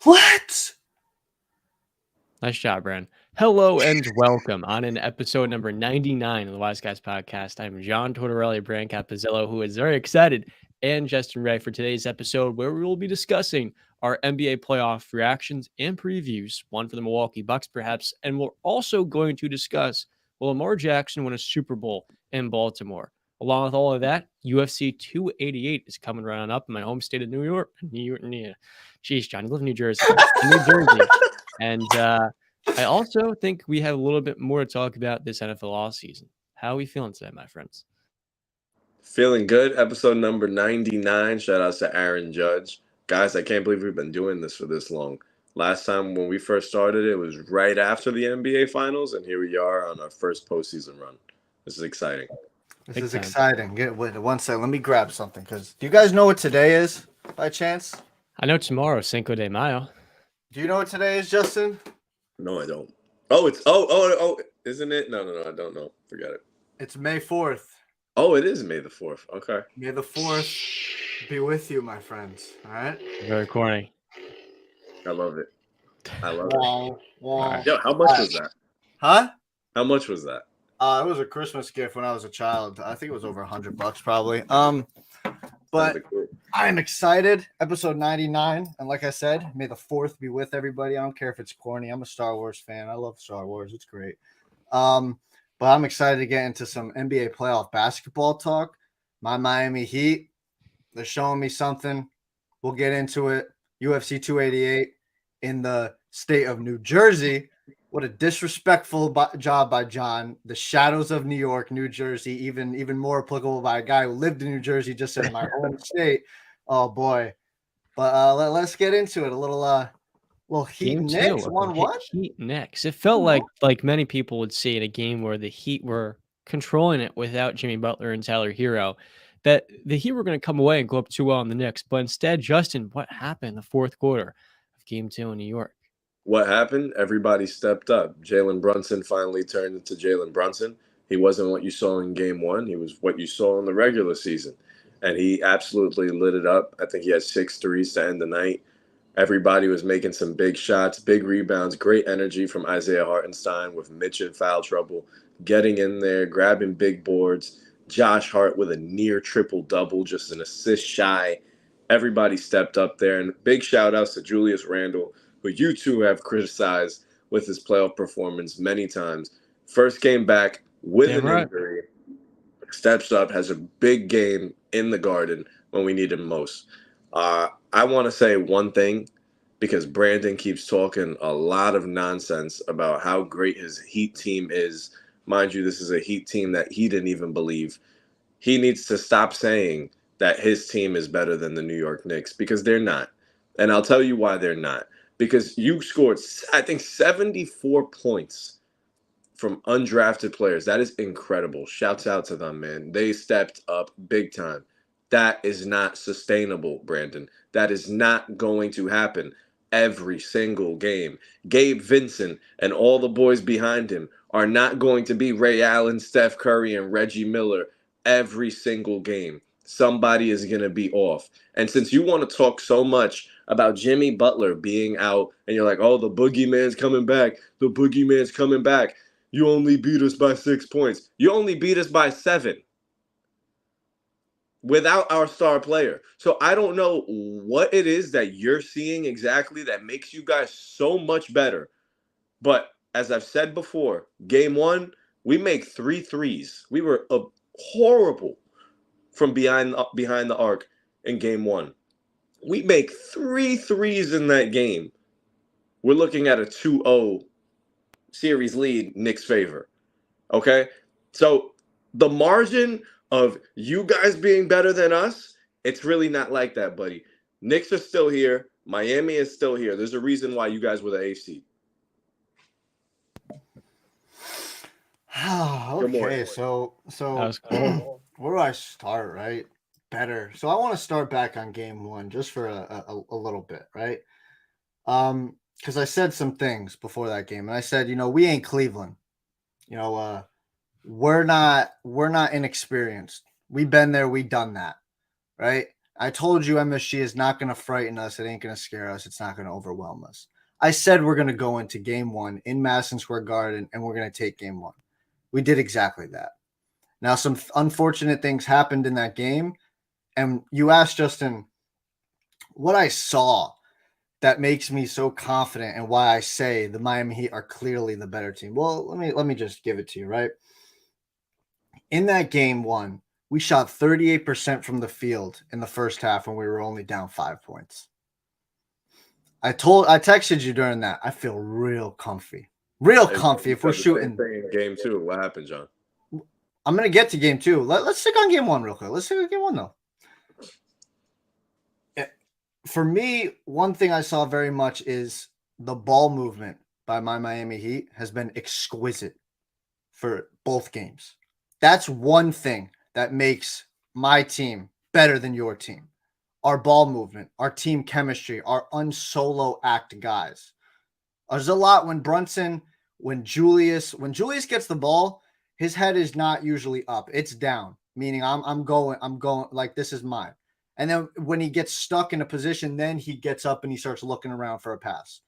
What? Nice job, Brand. Hello and welcome on an episode number 99 of the Wise Guys podcast. I'm John Tortorelli, Brand Capozziello, who is very excited, and Justin Ray for today's episode, where we will be discussing our NBA playoff reactions and previews, one for the Milwaukee Bucks, perhaps, and we're also going to discuss will Lamar Jackson win a Super Bowl in Baltimore. Along with all of that, UFC 288 is coming right on up in my home state of New York. Jeez, John, you live in New Jersey. New Jersey. And I also think we have a little bit more to talk about this NFL offseason. How are we feeling today, my friends? Feeling good. Episode number 99. Shout out to Aaron Judge. Guys, I can't believe we've been doing this for this long. Last time when we first started, it was right after the NBA Finals, and here we are on our first postseason run. This is exciting. This Big is time. exciting. Wait, one second. Let me grab something. Because do you guys know what today is, by chance? I know tomorrow, Cinco de Mayo. Do you know what today is, Justin? No, I don't. Oh, isn't it? No, I don't know. Forget it. It's May 4th. Oh, it is May the 4th. Okay. May the 4th be with you, my friends. All right? Very corny. I love it. Wow. Yo, how much was that? Huh? How much was that? It was a Christmas gift when I was a child. I think it was over $100 probably. But I'm excited. Episode 99. And like I said, may the 4th be with everybody. I don't care if it's corny. I'm a Star Wars fan. I love Star Wars. It's great. But I'm excited to get into some NBA playoff basketball talk. My Miami Heat, they're showing me something. We'll get into it. UFC 288 in the state of New Jersey. What a disrespectful job by John. The shadows of New York, New Jersey, even more applicable by a guy who lived in New Jersey, just in my own state. Oh boy! But let's get into it. A little Heat Game Knicks 1-1. Heat Knicks. It felt like many people would see in a game where the Heat were controlling it without Jimmy Butler and Tyler Hero, that the Heat were going to come away and go up 2-0 on the Knicks. But instead, Justin, what happened in the fourth quarter of Game 2 in New York? What happened? Everybody stepped up. Jalen Brunson finally turned into Jalen Brunson. He wasn't what you saw in Game 1. He was what you saw in the regular season. And he absolutely lit it up. I think he had 6 threes to end the night. Everybody was making some big shots, big rebounds, great energy from Isaiah Hartenstein with Mitch in foul trouble, getting in there, grabbing big boards. Josh Hart with a near triple-double, just an assist shy. Everybody stepped up there. And big shout-outs to Julius Randle, who you two have criticized with his playoff performance many times. First game back with an injury, steps up, has a big game in the Garden when we need him most. I want to say one thing, because Brandon keeps talking a lot of nonsense about how great his Heat team is. Mind you, this is a Heat team that he didn't even believe. He needs to stop saying that his team is better than the New York Knicks, because they're not. And I'll tell you why they're not. Because you scored, I think, 74 points from undrafted players. That is incredible. Shouts out to them, man. They stepped up big time. That is not sustainable, Brandon. That is not going to happen every single game. Gabe Vincent and all the boys behind him are not going to be Ray Allen, Steph Curry, and Reggie Miller every single game. Somebody is going to be off. And since you want to talk so much about Jimmy Butler being out, and you're like, oh, the boogeyman's coming back. The boogeyman's coming back. You only beat us by 6 points. You only beat us by 7 without our star player. So I don't know what it is that you're seeing exactly that makes you guys so much better. But as I've said before, Game 1, we make 3 threes. We were horrible from behind the arc in Game 1. We make 3 threes in that game. We're looking at a 2-0 series lead, Knicks' favor. Okay? So the margin of you guys being better than us, it's really not like that, buddy. Knicks are still here. Miami is still here. There's a reason why you guys were the eighth seed. Okay, so where do I start, right? Better. So I want to start back on Game 1 just for a little bit, right? Because I said some things before that game, and I said, we ain't Cleveland. We're not inexperienced. We've been there, we done that, right? I told you MSG is not going to frighten us. It ain't going to scare us. It's not going to overwhelm us. I said we're going to go into game 1 in Madison Square Garden, and we're going to take game 1. We did exactly that. Now, some unfortunate things happened in that game, and you asked, Justin, what I saw that makes me so confident and why I say the Miami Heat are clearly the better team. Well, let me just give it to you, right? In that game 1, we shot 38% from the field in the first half when we were only down 5 points. I texted you during that. I feel real comfy. If we're shooting. Game 2, what happened, John? I'm going to get to game 2. Let's stick on game 1 real quick. Let's stick on game 1, though. For me, one thing I saw very much is the ball movement by my Miami Heat has been exquisite for both games. That's one thing that makes my team better than your team. Our ball movement, our team chemistry, our unsolo act guys. There's a lot when Julius gets the ball, his head is not usually up. It's down, meaning I'm going like this is mine. And then when he gets stuck in a position, then he gets up and he starts looking around for a pass.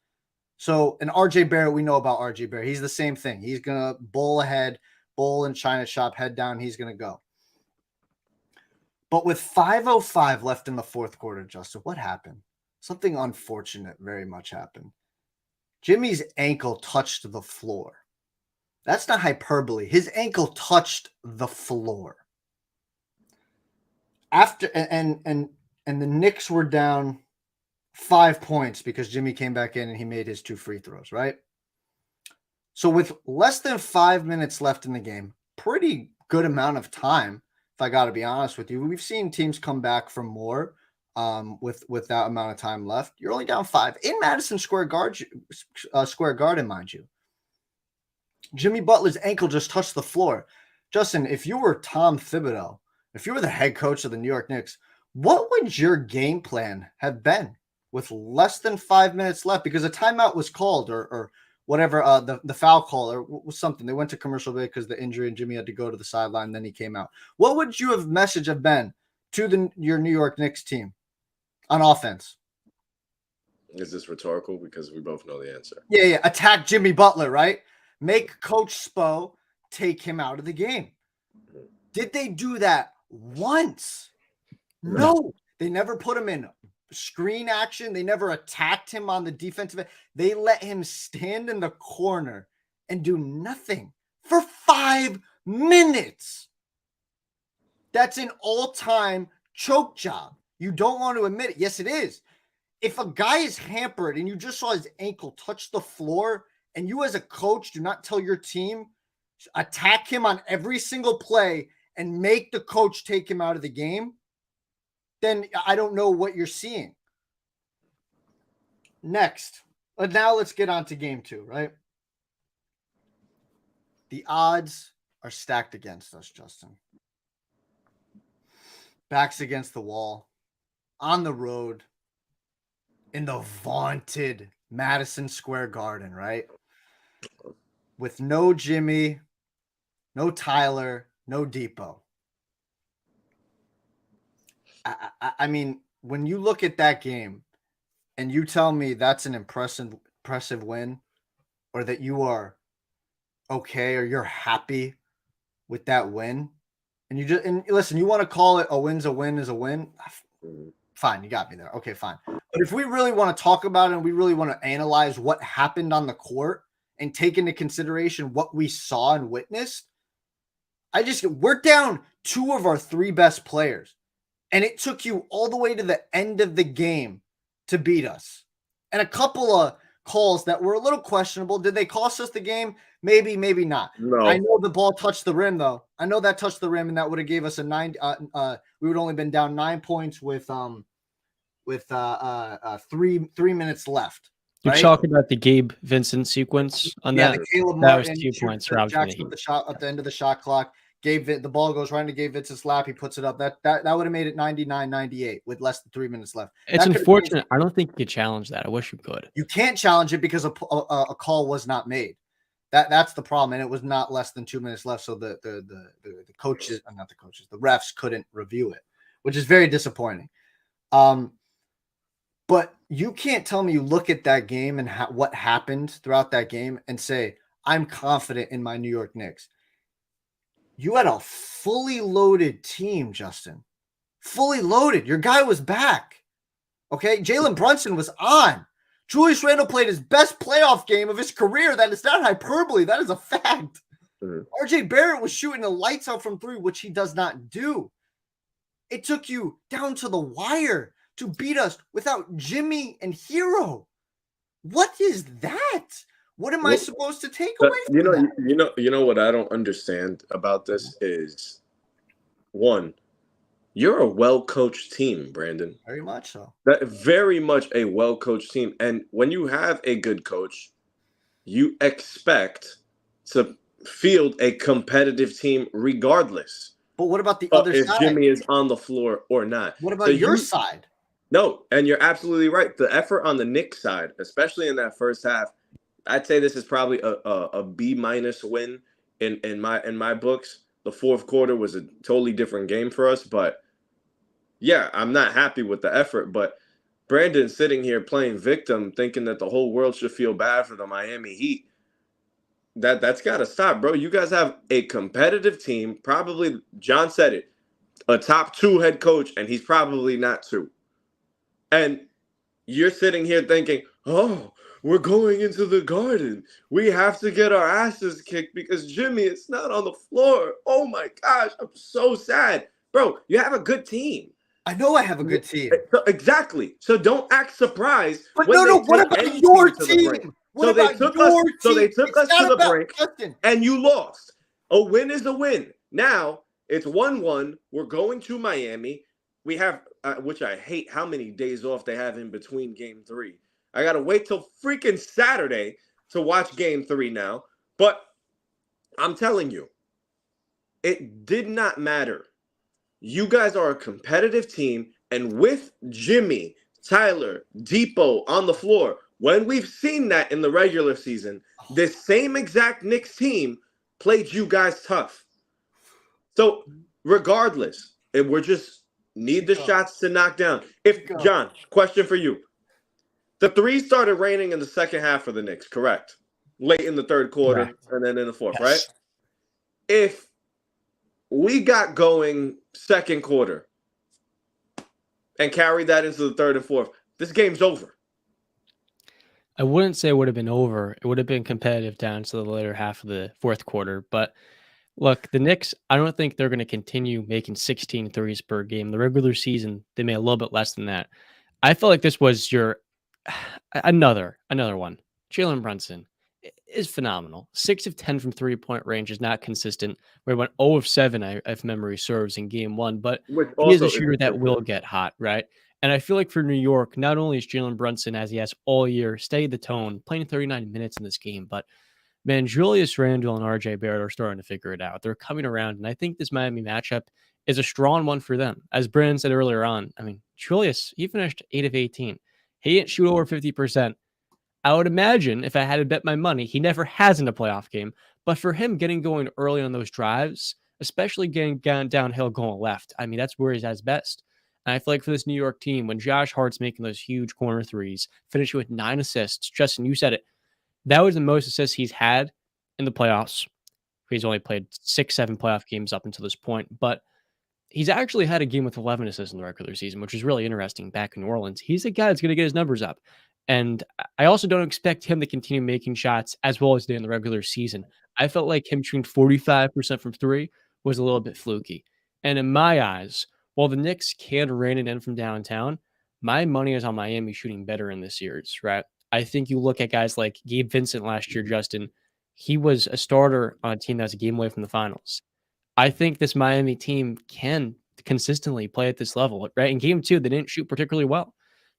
So, and RJ Barrett, we know about RJ Barrett. He's the same thing. He's going to bowl ahead, bowl and China shop, head down. He's going to go. But with 5:05 left in the fourth quarter, Justin, what happened? Something unfortunate very much happened. Jimmy's ankle touched the floor. That's not hyperbole. His ankle touched the floor. After and the Knicks were down 5 points because Jimmy came back in and he made his 2 free throws, right? So with less than 5 minutes left in the game, pretty good amount of time, if I got to be honest with you. We've seen teams come back from more with that amount of time left. You're only down 5 in Madison Square Garden, mind you. Jimmy Butler's ankle just touched the floor. Justin, if you were Tom Thibodeau, if you were the head coach of the New York Knicks, what would your game plan have been with less than 5 minutes left? Because a timeout was called or whatever, the foul call or was something. They went to commercial break because the injury and Jimmy had to go to the sideline. Then he came out. What would you have message have been to your New York Knicks team on offense? Is this rhetorical? Because we both know the answer. Yeah. Attack Jimmy Butler, right? Make Coach Spo take him out of the game. Did they do that once? No. They never put him in screen action. They never attacked him on the defensive end. They let him stand in the corner and do nothing for 5 minutes. That's an all-time choke job. You don't want to admit it. Yes, it is. If a guy is hampered and you just saw his ankle touch the floor and you as a coach do not tell your team, attack him on every single play and make the coach take him out of the game, then I don't know what you're seeing. Next, now let's get on to game 2, right? The odds are stacked against us, Justin. Backs against the wall, on the road, in the vaunted Madison Square Garden, right? With no Jimmy, no Tyler, no Depot. I mean, when you look at that game and you tell me that's an impressive win, or that you are okay or you're happy with that win, and listen, you want to call it a win's a win is a win, fine, you got me there. Okay, fine. But if we really want to talk about it and we really want to analyze what happened on the court and take into consideration what we saw and witnessed, we're down 2 of our 3 best players. And it took you all the way to the end of the game to beat us. And a couple of calls that were a little questionable. Did they cost us the game? Maybe, maybe not. No. I know the ball touched the rim, though. I know that touched the rim, and that would have gave us a 9. We would only been down 9 points with 3 minutes left. You're right? talking about the Gabe Vincent sequence on that. The Caleb That was Martin 2 points for Jackson with the shot at the end of the shot clock. The ball goes right into Gabe Vincent's lap. He puts it up. That would have made it 99-98 with less than 3 minutes left. It's unfortunate. I don't think you could challenge that. I wish you could. You can't challenge it because a call was not made. That's the problem, and it was not less than 2 minutes left. So the coaches, not the coaches, the refs couldn't review it, which is very disappointing. But you can't tell me you look at that game and what happened throughout that game and say, I'm confident in my New York Knicks. You had a fully loaded team, Justin. Fully loaded. Your guy was back. Okay? Jalen Brunson was on. Julius Randle played his best playoff game of his career. That is not hyperbole. That is a fact. Mm-hmm. RJ Barrett was shooting the lights out from three, which he does not do. It took you down to the wire to beat us without Jimmy and Hero. What is that? What am I supposed to take away from that? You know what I don't understand about this is, one, you're a well-coached team, Brandon. Very much so. Very much a well-coached team. And when you have a good coach, you expect to field a competitive team regardless. But what about the other if side? If Jimmy is on the floor or not. What about your side? No, and you're absolutely right. The effort on the Knicks side, especially in that first half, I'd say this is probably a B- win in my books. The fourth quarter was a totally different game for us, but yeah, I'm not happy with the effort. But Brandon sitting here playing victim, thinking that the whole world should feel bad for the Miami Heat. That's got to stop, bro. You guys have a competitive team. Probably, John said it, a top 2 head coach, and he's probably not 2. And you're sitting here thinking, oh, we're going into the Garden. We have to get our asses kicked because Jimmy is not on the floor. Oh, my gosh. I'm so sad. Bro, you have a good team. I know I have a good team. Exactly. So don't act surprised. But what about your team? So they took us to the brink, and you lost. A win is a win. Now, it's 1-1. We're going to Miami. We have, which I hate how many days off they have in between game 3. I got to wait till freaking Saturday to watch game 3 now. But I'm telling you, it did not matter. You guys are a competitive team, and with Jimmy, Tyler, Depot on the floor, when we've seen that in the regular season, this same exact Knicks team played you guys tough. So regardless, if we're just need the shots to knock down. John, question for you. The 3 started raining in the second half for the Knicks, correct? Late in the third quarter, and then in the fourth, right? If we got going second quarter and carried that into the third and fourth, this game's over. I wouldn't say it would have been over. It would have been competitive down to the later half of the fourth quarter. But look, the Knicks, I don't think they're going to continue making 16 threes per game. The regular season, they made a little bit less than that. I felt like this was your another one. Jalen Brunson is phenomenal. 6 of 10 from 3-point range is not consistent. We went 0 of 7, if memory serves, in game 1. But he is a shooter that will get hot, right? And I feel like for New York, not only is Jalen Brunson, as he has all year, stayed the tone, playing 39 minutes in this game, but man, Julius Randle and RJ Barrett are starting to figure it out. They're coming around, and I think this Miami matchup is a strong one for them. As Brandon said earlier on, I mean, Julius, he finished 8 of 18. He didn't shoot over 50%. I would imagine if I had to bet my money, he never has in a playoff game. But for him getting going early on those drives, especially getting downhill going left, I mean, that's where he's at his best. And I feel like for this New York team, when Josh Hart's making those huge corner threes, finishing with 9 assists, Justin, you said it, that was the most assists he's had in the playoffs. He's only played 6-7 playoff games up until this point, but he's actually had a game with 11 assists in the regular season, which is really interesting back in New Orleans. He's a guy that's going to get his numbers up. And I also don't expect him to continue making shots as well as they did in the regular season. I felt like him shooting 45% from 3 was a little bit fluky. And in my eyes, while the Knicks can rein it in from downtown, my money is on Miami shooting better in this series, right? I think you look at guys like Gabe Vincent last year, Justin. He was a starter on a team that was a game away from the finals. I think this Miami team can consistently play at this level, right? In game 2, they didn't shoot particularly well.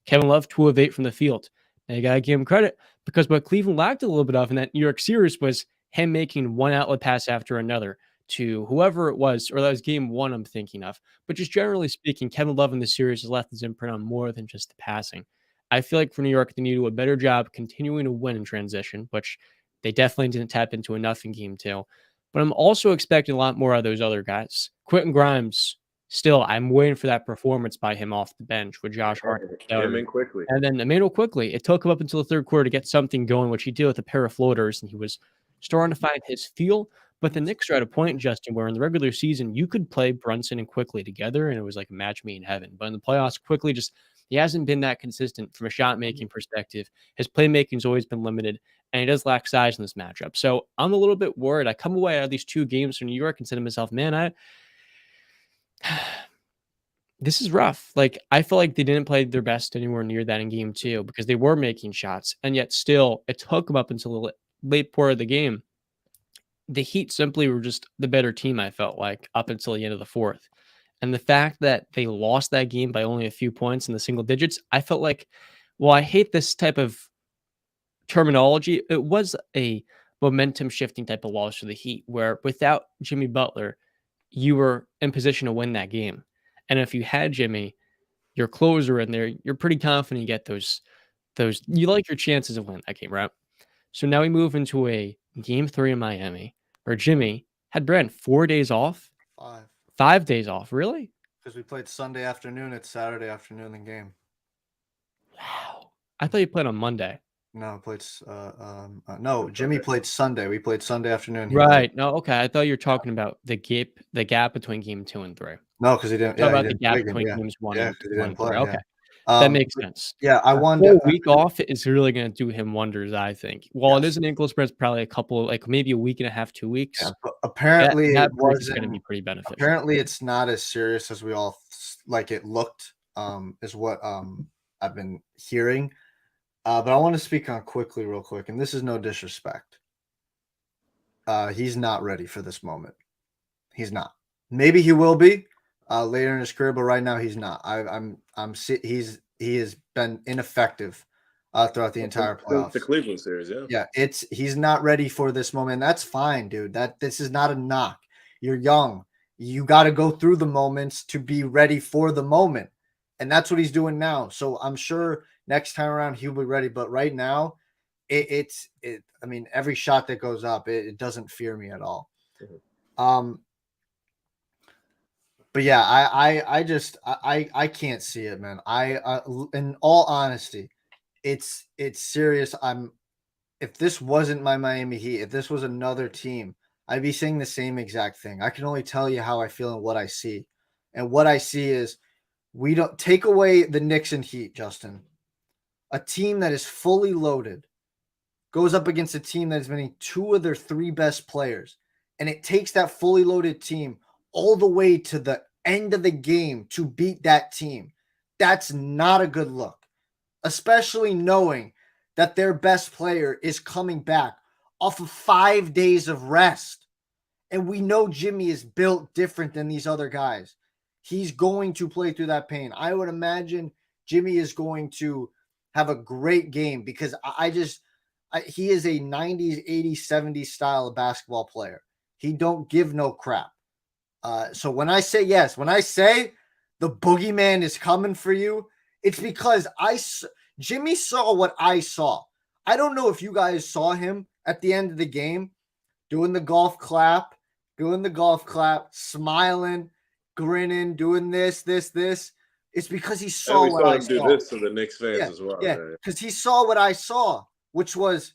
Kevin Love, 2 of 8 from the field. Now you got to give him credit because what Cleveland lacked a little bit of in that New York series was him making one outlet pass after another to whoever it was, or that was game 1 I'm thinking of. But just generally speaking, Kevin Love in the series has left his imprint on more than just the passing. I feel like for New York, they need to do a better job continuing to win in transition, which they definitely didn't tap into enough in game 2. But I'm also expecting a lot more out of those other guys. Quentin Grimes, still, I'm waiting for that performance by him off the bench with Josh Hart. Him in quickly. And then Emmanuel quickly. It took him up until the third quarter to get something going, which he did with a pair of floaters, and he was starting to find his feel. But the Knicks are at a point, Justin, where in the regular season, you could play Brunson and Quickly together, and it was like a match made in heaven. But in the playoffs, Quickly he hasn't been that consistent from a shot-making perspective. His playmaking's always been limited, and he does lack size in this matchup. So I'm a little bit worried. I come away out of these 2 games from New York and say to myself, man, this is rough. Like, I feel like they didn't play their best anywhere near that in game 2 because they were making shots, and yet still it took them up until the late part of the game. The Heat simply were just the better team, I felt like, up until the end of the 4th. And the fact that they lost that game by only a few points in the single digits, I felt like, well, I hate this type of terminology. It was a momentum shifting type of loss for the Heat, where without Jimmy Butler, you were in position to win that game. And if you had Jimmy, your closer in there, you're pretty confident you get those. You like your chances of winning that game, right? So now we move into a game 3 in Miami, where Jimmy had 4 days off. 5 days off, really? Because we played Sunday afternoon. It's Saturday afternoon the game. Wow. I thought you played on Monday. No, Jimmy played Sunday. We played Sunday afternoon. Right. No, okay. I thought you were talking about the gap between game 2 and 3. No, because he didn't. Talk about the gap between games 1 and 3. Okay. That makes sense. Yeah, I won. A week off is really going to do him wonders, I think. Well, it is an ankle sprain, it's probably a couple, like maybe a week and a half, 2 weeks. Yeah, but apparently that is going to be pretty beneficial. Apparently, it's not as serious as we all like it looked. Is what I've been hearing. But I want to speak on quickly, real quick, and this is no disrespect. He's not ready for this moment. He's not. Maybe he will be later in his career, but right now he's not. He has been ineffective throughout the entire playoffs. The Cleveland series, yeah. Yeah, he's not ready for this moment. That's fine, dude. This is not a knock. You're young. You got to go through the moments to be ready for the moment, and that's what he's doing now. So I'm sure next time around he'll be ready. But right now, I mean, every shot that goes up, it doesn't fear me at all. Mm-hmm. But yeah, I can't see it, man. In all honesty, it's serious. If this wasn't my Miami Heat, if this was another team, I'd be saying the same exact thing. I can only tell you how I feel and what I see. And what I see is we don't take away the Knicks and Heat, Justin. A team that is fully loaded goes up against a team that is missing 2 of their 3 best players. And it takes that fully loaded team all the way to the end of the game to beat that team. That's not a good look, especially knowing that their best player is coming back off of 5 days of rest. And we know Jimmy is built different than these other guys. He's going to play through that pain. I would imagine Jimmy is going to have a great game because he is a 90s, 80s, 70s style of basketball player. He don't give no crap. So when I say the boogeyman is coming for you, it's because Jimmy saw what I saw. I don't know if you guys saw him at the end of the game doing the golf clap, smiling, grinning, doing this. It's because he saw what I saw. We saw him do this to the Knicks fans as well. Yeah, because he saw what I saw, which was,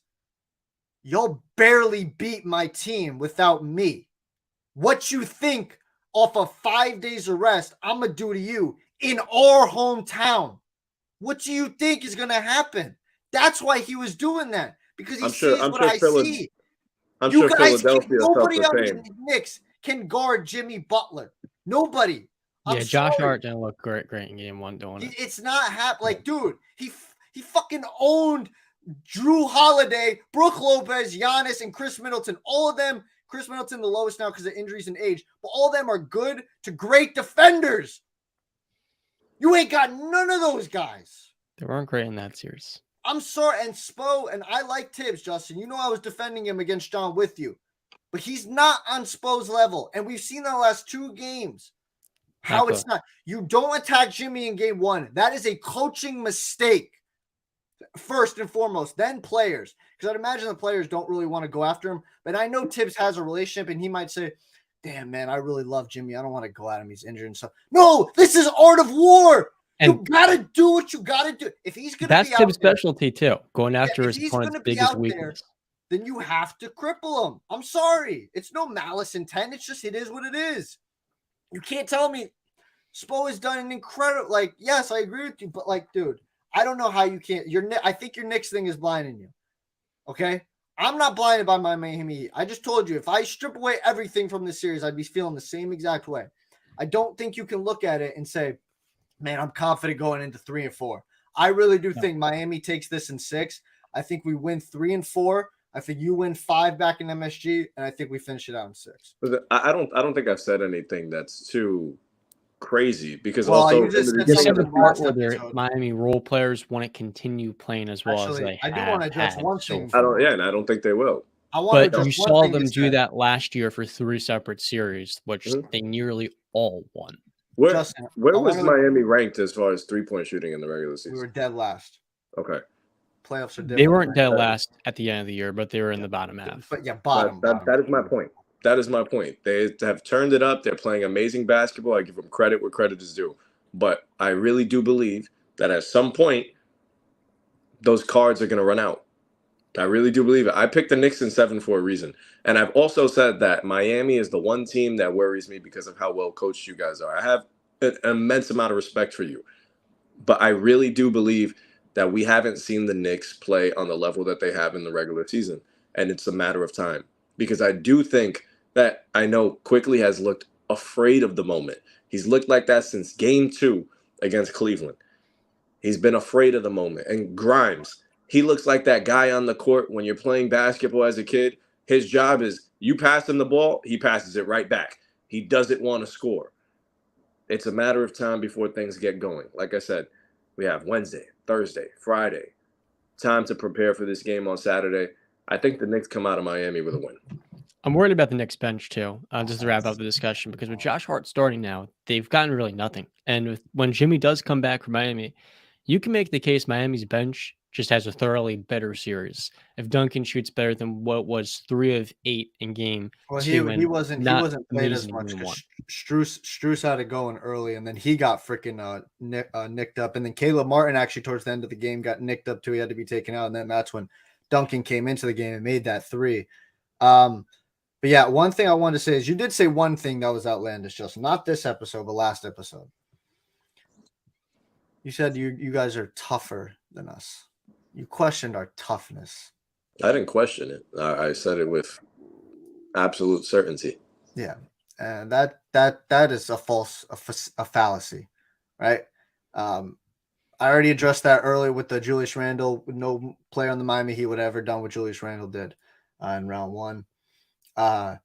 y'all barely beat my team without me. What you think off of 5 days of rest I'm going to do to you in our hometown? What do you think is going to happen? That's why he was doing that, because he sees what I see. You guys, nobody on the Knicks can guard Jimmy Butler. Nobody. Josh Hart didn't look great in game 1 doing it. It's not happening. Like, dude, he fucking owned Drew Holiday, Brook Lopez, Giannis, and Chris Middleton. All of them. Chris Middleton the lowest now because of injuries and age, but all of them are good to great defenders. You ain't got none of those guys. They weren't great in that series. I'm sorry, and Spo, and I like Tibbs, Justin. You know I was defending him against John with you, but he's not on Spo's level, and we've seen the last 2 games how it's not. You don't attack Jimmy in game 1. That is a coaching mistake. First and foremost, then players. Because I'd imagine the players don't really want to go after him. But I know Tibbs has a relationship, and he might say, damn, man, I really love Jimmy. I don't want to go at him. He's injured and stuff. No, this is art of war. And you got to do what you got to do. If he's going to be that's Tim's specialty too, going after his opponent's biggest weakness. Then you have to cripple him. I'm sorry. It's no malice intent. It's just, it is what it is. You can't tell me Spo has done an incredible, like, yes, I agree with you, but like, dude, I don't know how you can't. I think your Knicks thing is blinding you. Okay? I'm not blinded by my Miami Heat. I just told you, if I strip away everything from this series, I'd be feeling the same exact way. I don't think you can look at it and say, man, I'm confident going into 3 and 4. I really do think Miami takes this in 6. I think we win 3 and 4. I think you win 5 back in MSG, and I think we finish it out in 6. I don't think I've said anything that's too crazy, because also you said the part where their Miami role players want to continue playing as well as they have. I do want to address one thing. I don't think they will. But you saw them do that last year for 3 separate series, which they nearly all won. Where was Miami ranked as far as 3-point shooting in the regular season? We were dead last. Okay. Playoffs are different. They weren't dead last at the end of the year, but they were in the bottom half. But yeah, bottom. That is my point. That is my point. They have turned it up. They're playing amazing basketball. I give them credit where credit is due. But I really do believe that at some point, those cards are going to run out. I really do believe it. I picked the Knicks in 7 for a reason. And I've also said that Miami is the one team that worries me because of how well coached you guys are. I have an immense amount of respect for you. But I really do believe that we haven't seen the Knicks play on the level that they have in the regular season. And it's a matter of time. Because I do think that I know Quickly has looked afraid of the moment. He's looked like that since game 2 against Cleveland. He's been afraid of the moment. And Grimes, he looks like that guy on the court when you're playing basketball as a kid. His job is you pass him the ball, he passes it right back. He doesn't want to score. It's a matter of time before things get going. Like I said, we have Wednesday, Thursday, Friday. Time to prepare for this game on Saturday. I think the Knicks come out of Miami with a win. I'm worried about the Knicks bench too, just to wrap up the discussion, because with Josh Hart starting now, they've gotten really nothing. And when Jimmy does come back from Miami, you can make the case Miami's bench just has a thoroughly better series. If Duncan shoots better than what was 3 of 8 in game 2, he wasn't played as much. Strus had it going early, and then he got freaking nicked up. And then Caleb Martin actually towards the end of the game got nicked up too. He had to be taken out, and then that's when Duncan came into the game and made that 3. But yeah, one thing I wanted to say is you did say one thing that was outlandish, Justin. Not this episode, but last episode. You said you guys are tougher than us. You questioned our toughness. I didn't question it. I said it with absolute certainty. Yeah, and that is a fallacy, right? I already addressed that earlier with the Julius Randle. No player on the Miami Heat would have ever done what Julius Randle did in round 1. A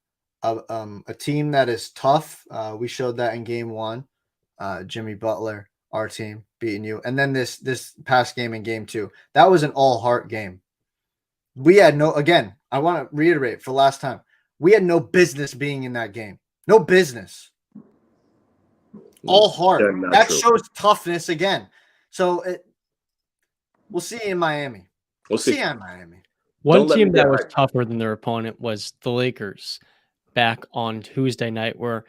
team that is tough. We showed that in game 1. Jimmy Butler, our team, beating you. And then this past game in game 2, that was an all-heart game. We had again, I want to reiterate for the last time, we had no business being in that game. No business. All heart. That shows toughness again. So we'll see in Miami. We'll see in Miami. One team that was tougher than their opponent was the Lakers back on Tuesday night, where,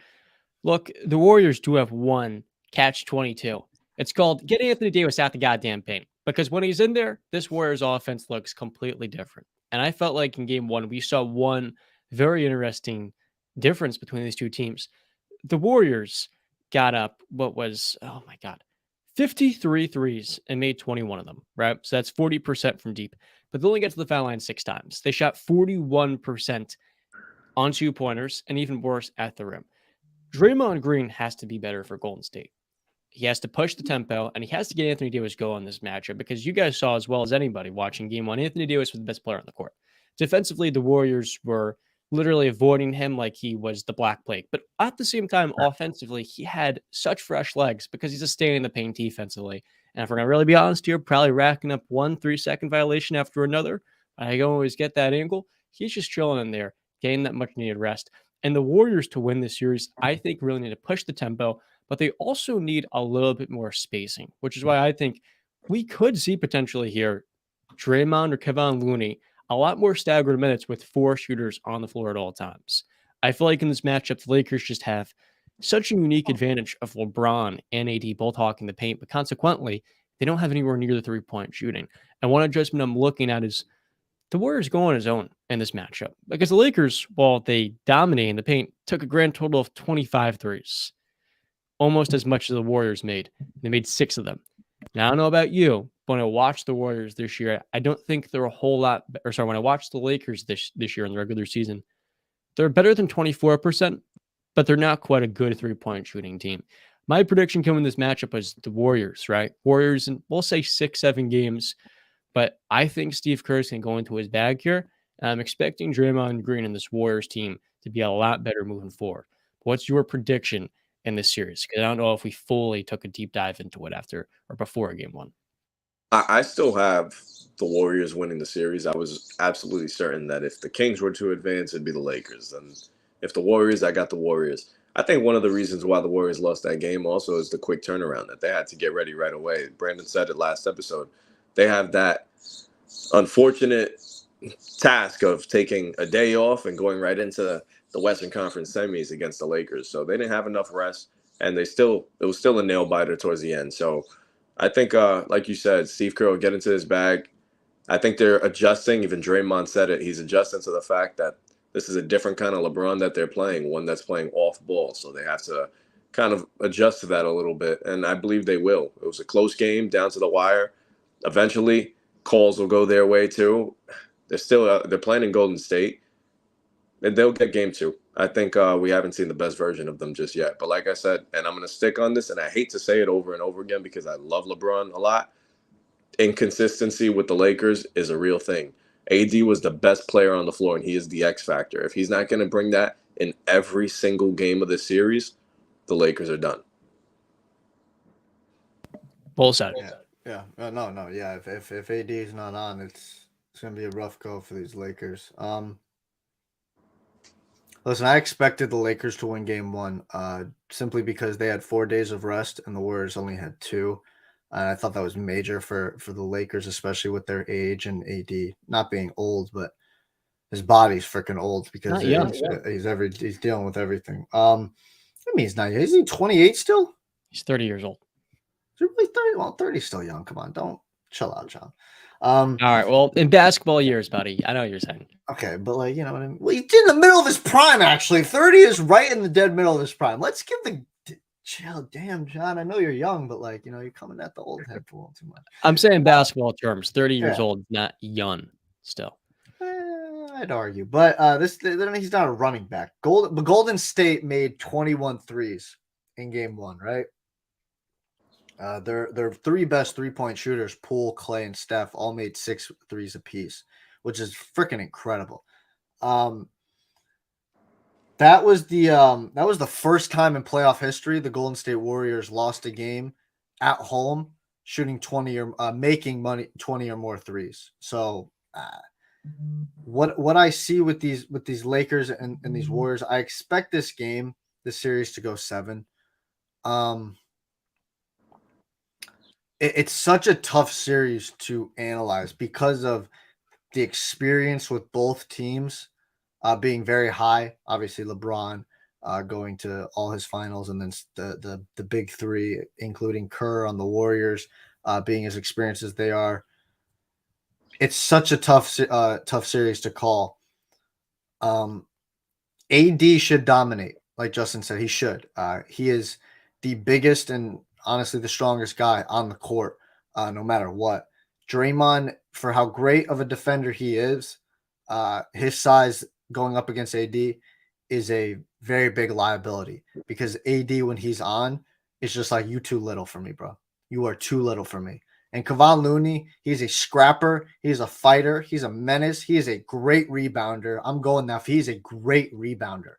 look, the Warriors do have one catch-22. It's called get Anthony Davis out the goddamn paint, because when he's in there, this Warriors offense looks completely different. And I felt like in game 1, we saw one very interesting difference between these two teams. The Warriors got up 53 threes and made 21 of them, right? So that's 40% from deep. But they only get to the foul line 6 times. They shot 41% on 2-pointers and even worse at the rim. Draymond Green has to be better for Golden State. He has to push the tempo, and he has to get Anthony Davis going in this matchup, because you guys saw as well as anybody watching game 1, Anthony Davis was the best player on the court. Defensively, the Warriors were literally avoiding him like he was the Black Plague. But at the same time, offensively, he had such fresh legs because he's just staying in the paint defensively. And if we're going to really be honest here, probably racking up 1 3-second violation after another. I don't always get that angle. He's just chilling in there, getting that much needed rest. And the Warriors, to win this series, I think really need to push the tempo, but they also need a little bit more spacing, which is why I think we could see potentially here Draymond or Kevon Looney a lot more staggered minutes with 4 shooters on the floor at all times. I feel like in this matchup, the Lakers just have such a unique advantage of LeBron and AD both hawking the paint, but consequently, they don't have anywhere near the three-point shooting. And one adjustment I'm looking at is the Warriors go on his own in this matchup because the Lakers, while they dominate in the paint, took a grand total of 25 threes, almost as much as the Warriors made. They made 6 of them. Now, I don't know about you, but when I watch the Warriors this year, I don't think they're a whole lot, or sorry, when I watch the Lakers this year in the regular season, they're better than 24%, but they're not quite a good three-point shooting team. My prediction coming in this matchup was the Warriors, right? Warriors in, we'll say 6-7 games, but I think Steve Kerr's going to go into his bag here. And I'm expecting Draymond Green and this Warriors team to be a lot better moving forward. What's your prediction in this series? Because I don't know if we fully took a deep dive into it after or before game one. I still have the Warriors winning the series. I was absolutely certain that if the Kings were to advance, it'd be the Lakers. And if the Warriors, I got the Warriors. I think one of the reasons why the Warriors lost that game also is the quick turnaround that they had to get ready right away. Brandon said it last episode. They have that unfortunate task of taking a day off and going right into the Western Conference semis against the Lakers. So they didn't have enough rest, and it was still a nail biter towards the end. So I think, like you said, Steve Kerr will get into his bag. I think they're adjusting. Even Draymond said it. He's adjusting to the fact that this is a different kind of LeBron that they're playing, one that's playing off ball. So they have to kind of adjust to that a little bit, and I believe they will. It was a close game down to the wire. Eventually, calls will go their way too. They're playing in Golden State, and they'll get game 2. I think we haven't seen the best version of them just yet. But like I said, and I'm going to stick on this, and I hate to say it over and over again because I love LeBron a lot, inconsistency with the Lakers is a real thing. AD was the best player on the floor, and he is the X factor. If he's not going to bring that in every single game of the series, the Lakers are done. Both sides. Yeah. No. Yeah. If AD is not on, it's going to be a rough go for these Lakers. Listen, I expected the Lakers to win game 1 simply because they had 4 days of rest and the Warriors only had 2. And I thought that was major for the Lakers, especially with their age and AD not being old, but his body's freaking old because he's dealing with everything. I mean, he's not. Is he 28 still? He's 30 years old. Is he really 30? Well, 30 is still young. Come on, don't chill out, John. All right. Well, in basketball years, buddy, I know what you're saying. Okay, but like, you know what I mean? Well, he's in the middle of his prime, actually. 30 is right in the dead middle of his prime. Let's give the chill. Damn, John, I know you're young, but like, you know, you're coming at the old head for a little too much. I'm saying basketball terms, 30 years old, not young still. I'd argue, but he's not a running back. Golden State made 21 threes in game 1, right? Their 3 best 3-point shooters, Poole, Clay, and Steph, all made 6 threes apiece, which is freaking incredible. That was the first time in playoff history the Golden State Warriors lost a game at home shooting 20 or making 20 or more threes. So what I see with these Lakers and these Warriors, I expect this series to go 7. It's such a tough series to analyze because of the experience with both teams being very high. Obviously, LeBron going to all his finals, and then the big 3, including Kerr on the Warriors, being as experienced as they are. It's such a tough series to call. AD should dominate, like Justin said. He should. He is the biggest and honestly the strongest guy on the court, no matter what. Draymond, for how great of a defender he is, his size going up against AD is a very big liability because AD, when he's on, it's just like, you too little for me, bro. You are too little for me. And Kevon Looney, he's a scrapper. He's a fighter. He's a menace. He is a great rebounder. I'm going now. He's a great rebounder.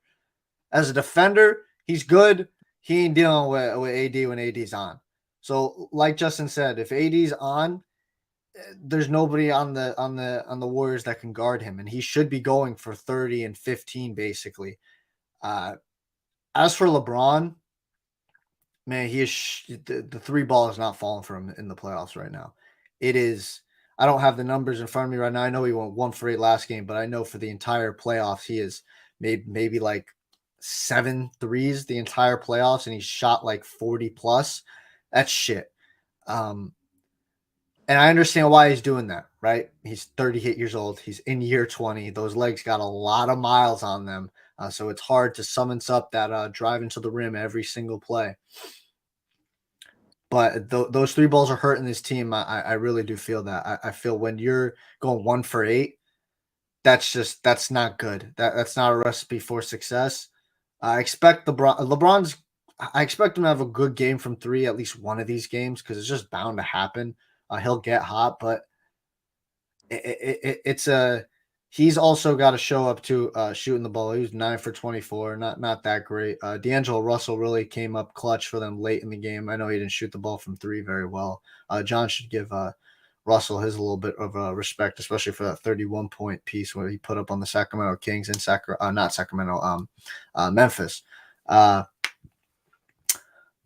As a defender, he's good. He ain't dealing with AD when AD's on. So, like Justin said, if AD's on, there's nobody on the Warriors that can guard him, and he should be going for 30 and 15 basically. As for LeBron, man, he is the 3 ball is not falling for him in the playoffs right now. It is. I don't have the numbers in front of me right now. I know he went 1 for 8 last game, but I know for the entire playoffs he has made maybe like 7 threes the entire playoffs, and he shot like 40 plus. That's shit. And I understand why he's doing that, right? He's 38 years old. He's in year 20. Those legs got a lot of miles on them. So it's hard to summons up that drive into the rim every single play. But those 3 balls are hurting this team. I really do feel that. I feel when you're going 1 for 8, that's not good. That's not a recipe for success. I expect LeBron's. I expect him to have a good game from 3, at least one of these games, because it's just bound to happen. He'll get hot, but he's also got to show up to shooting the ball. He was 9 for 24, not that great. D'Angelo Russell really came up clutch for them late in the game. I know he didn't shoot the ball from 3 very well. John should give Russell his a little bit of respect, especially for that 31-point piece where he put up on the Sacramento Kings in Memphis. But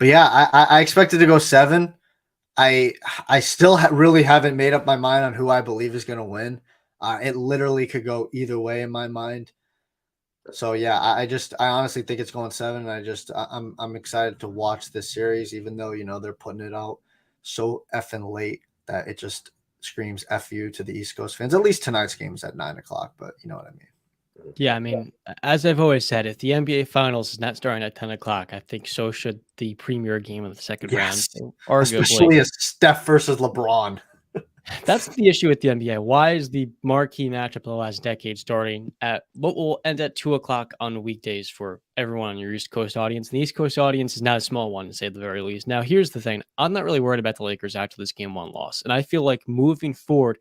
yeah, I expected to go 7. I still really haven't made up my mind on who I believe is going to win. It literally could go either way in my mind. So yeah, I honestly think it's going 7. And I'm excited to watch this series, even though they're putting it out so effing late that it just screams F you to the East Coast fans. At least tonight's game is at 9:00, but you know what I mean. Yeah, I mean, as I've always said, if the NBA Finals is not starting at 10 o'clock, I think so should the premier game of the second round. So arguably, especially as Steph versus LeBron. That's the issue with the NBA. Why is the marquee matchup of the last decade starting at what will end at 2 o'clock on weekdays for everyone on your East Coast audience? And the East Coast audience is not a small one, to say the very least. Now, here's the thing. I'm not really worried about the Lakers after this game 1 loss. And I feel like moving forward,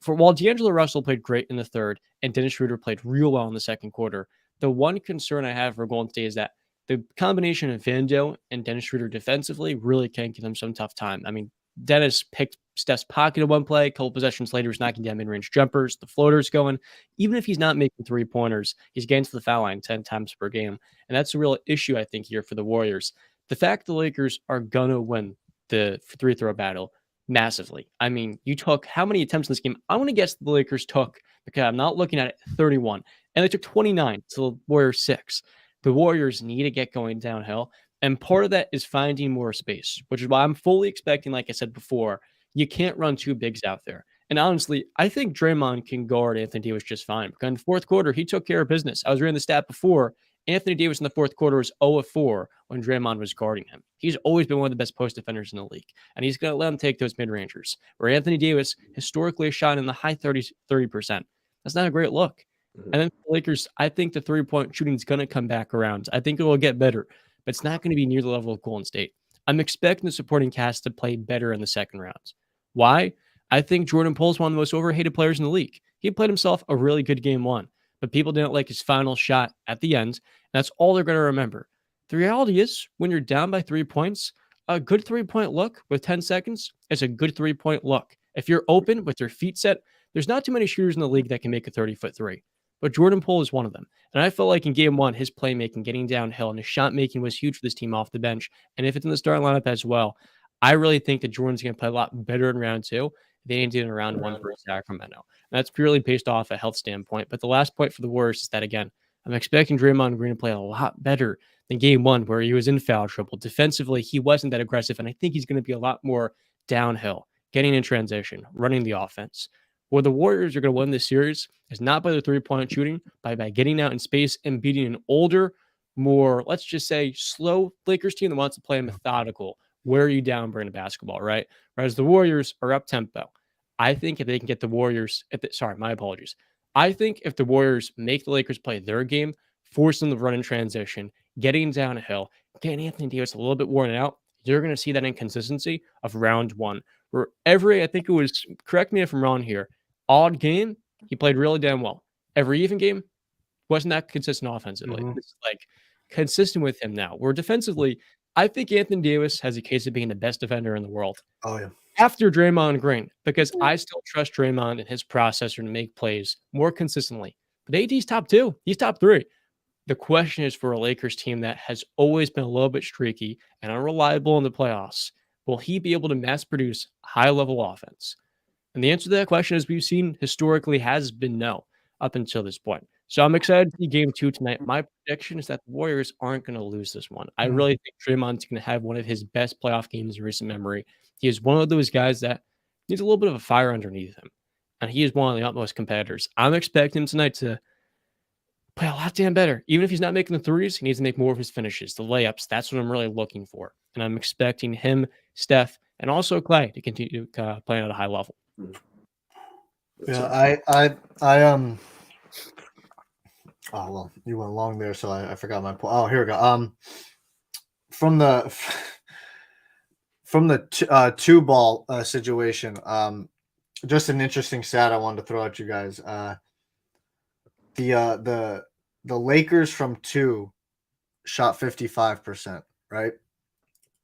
while D'Angelo Russell played great in the third and Dennis Schroeder played real well in the second quarter, the one concern I have for Golden State is that the combination of Vando and Dennis Schroeder defensively really can give them some tough time. I mean, Dennis picked Steph's pocket at one play. A couple possessions later, he's knocking down mid-range jumpers. The floater's going. Even if he's not making 3-pointers, he's getting to the foul line 10 times per game. And that's a real issue, I think, here for the Warriors. The fact the Lakers are going to win the free-throw battle massively. I mean, you took how many attempts in this game? I want to guess the Lakers took, because I'm not looking at it, 31. And they took 29 to the Warriors 6. The Warriors need to get going downhill. And part of that is finding more space, which is why I'm fully expecting, like I said before, you can't run 2 bigs out there. And honestly, I think Draymond can guard Anthony Davis just fine. Because in the fourth quarter, he took care of business. I was reading the stat before. Anthony Davis in the fourth quarter was 0 of 4 when Draymond was guarding him. He's always been one of the best post defenders in the league. And he's going to let him take those mid-rangers. Where Anthony Davis historically has shot in the high 30%. That's not a great look. And then the Lakers, I think the 3-point shooting is going to come back around. I think it will get better. But it's not going to be near the level of Golden State. I'm expecting the supporting cast to play better in the second rounds. Why? I think Jordan Poole is one of the most overhated players in the league. He played himself a really good game 1, but people didn't like his final shot at the end. And that's all they're going to remember. The reality is, when you're down by 3 points, a good 3-point look with 10 seconds is a good 3-point look. If you're open with your feet set, there's not too many shooters in the league that can make a 30-foot 3. But Jordan Poole is one of them. And I felt like in game 1, his playmaking, getting downhill, and his shot making was huge for this team off the bench. And if it's in the starting lineup as well, I really think that Jordan's going to play a lot better in round 2 than he did in round 1 for Sacramento. And that's purely based off a health standpoint. But the last point for the Warriors is that, again, I'm expecting Draymond Green to play a lot better than game 1, where he was in foul trouble. Defensively, he wasn't that aggressive, and I think he's going to be a lot more downhill, getting in transition, running the offense. Where the Warriors are going to win this series is not by the 3-point shooting, by getting out in space and beating an older, more, let's just say, slow Lakers team that wants to play methodical, wear you down brand of basketball, right? Whereas the Warriors are up-tempo. I think if they can get the Warriors, my apologies. I think if the Warriors make the Lakers play their game, force them to run in transition, getting downhill, getting Anthony Davis a little bit worn out, you're going to see that inconsistency of round 1. Where I think it was, correct me if I'm wrong here, odd game, he played really damn well. Every even game, wasn't that consistent offensively. It's like consistent with him now. Where defensively, I think Anthony Davis has a case of being the best defender in the world. Oh, yeah. After Draymond Green, because I still trust Draymond and his processor to make plays more consistently. But AD's top 2. He's top 3. The question is for a Lakers team that has always been a little bit streaky and unreliable in the playoffs, will he be able to mass produce high-level offense? And the answer to that question, as we've seen historically, has been no up until this point. So I'm excited to see game 2 tonight. My prediction is that the Warriors aren't going to lose this one. I really think Draymond's going to have one of his best playoff games in recent memory. He is one of those guys that needs a little bit of a fire underneath him, and he is one of the utmost competitors. I'm expecting him tonight to play a lot damn better. Even if he's not making the threes, he needs to make more of his finishes, the layups. That's what I'm really looking for, and I'm expecting him, Steph, and also Clay to continue playing at a high level. Yeah, oh well, you went long there, so I forgot my point. Oh, here we go. From the two ball situation, just an interesting stat I wanted to throw at you guys. The Lakers from 2 shot 55%, right?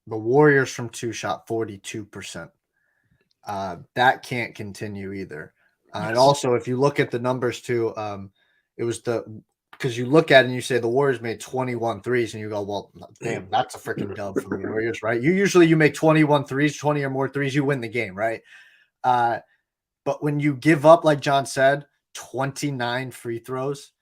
The Warriors from 2 shot 42%. That can't continue either. And also, if you look at the numbers too, it was because you look at it and you say the Warriors made 21 threes and you go, well, damn, that's a freaking dub for the Warriors, right? You make 21 threes, 20 or more threes, you win the game, right? But when you give up, like John said, 29 free throws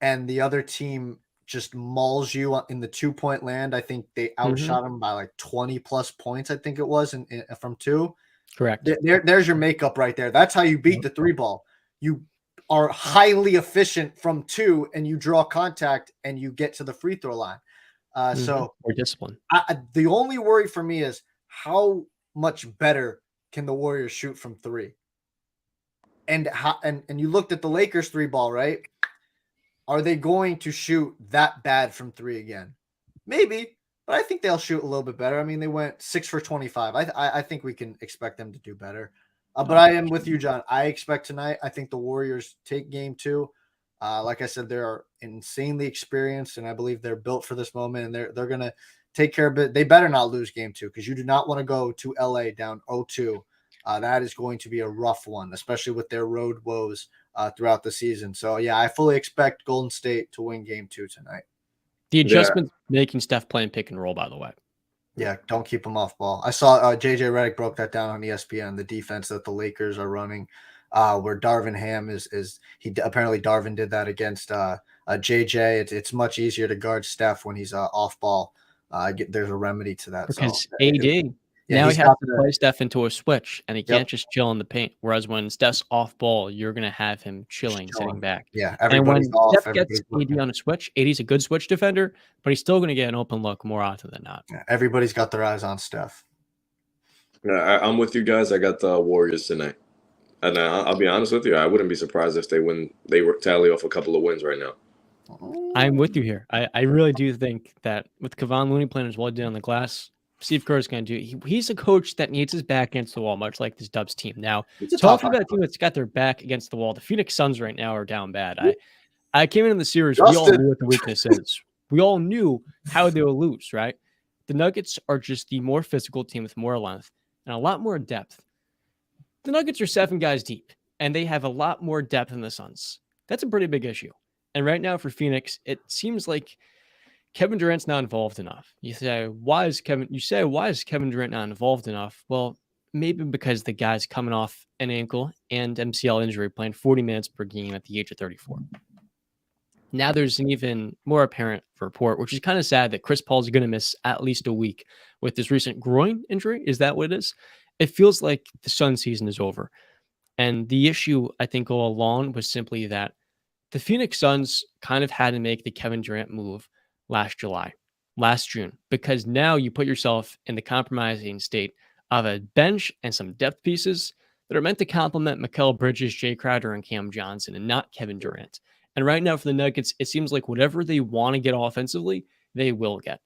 and the other team just mauls you in the 2-point land, I think they outshot them by like 20 plus points, I think it was from 2. Correct. There's your makeup right there. That's how you beat the 3 ball. You are highly efficient from 2 and you draw contact and you get to the free throw line. So more discipline. The only worry for me is how much better can the Warriors shoot from 3? And you looked at the Lakers 3 ball, right? Are they going to shoot that bad from 3 again? Maybe, but I think they'll shoot a little bit better. I mean, they went 6 for 25. I think we can expect them to do better. But I am with you, John. I expect tonight, I think the Warriors take game 2. Like I said, they're insanely experienced, and I believe they're built for this moment, and they're going to take care of it. They better not lose game 2 because you do not want to go to LA down 0-2. That is going to be a rough one, especially with their road woes throughout the season. So, yeah, I fully expect Golden State to win game 2 tonight. The adjustment making Steph playing pick and roll, by the way. Yeah, don't keep him off ball. I saw JJ Redick broke that down on ESPN, the defense that the Lakers are running, where Darvin Ham apparently Darvin did that against JJ. It's much easier to guard Steph when he's off ball. There's a remedy to that. Because so, AD, now he has to play Steph into a switch, and he can't just chill in the paint. Whereas when Steph's off ball, you're going to have him chilling, sitting back. Yeah, and when Steph gets AD on a switch, AD's a good switch defender, but he's still going to get an open look more often than not. Yeah, everybody's got their eyes on Steph. Yeah, I'm with you guys. I got the Warriors tonight. And I'll be honest with you, I wouldn't be surprised if they win. They tally off a couple of wins right now. I'm with you here. I really do think that with Kevon Looney playing as well as on the glass, Steve Kerr is going to do. He's a coach that needs his back against the wall, much like this Dubs team. Now, talking about a team that's got their back against the wall, the Phoenix Suns right now are down bad. I came into the series. We all knew what the weakness is. We all knew how they will lose, right? The Nuggets are just the more physical team with more length and a lot more depth. The Nuggets are 7 guys deep, and they have a lot more depth than the Suns. That's a pretty big issue. And right now for Phoenix, it seems like Kevin Durant's not involved enough. You say, why is Kevin Durant not involved enough? Well, maybe because the guy's coming off an ankle and MCL injury, playing 40 minutes per game at the age of 34. Now there's an even more apparent report, which is kind of sad, that Chris Paul's going to miss at least a week with this recent groin injury. Is that what it is? It feels like the Sun season is over. And the issue, I think, all along was simply that the Phoenix Suns kind of had to make the Kevin Durant move last June, because now you put yourself in the compromising state of a bench and some depth pieces that are meant to complement Mikal Bridges, Jay Crowder, and Cam Johnson, and not Kevin Durant. And right now for the Nuggets, it seems like whatever they want to get offensively, they will get.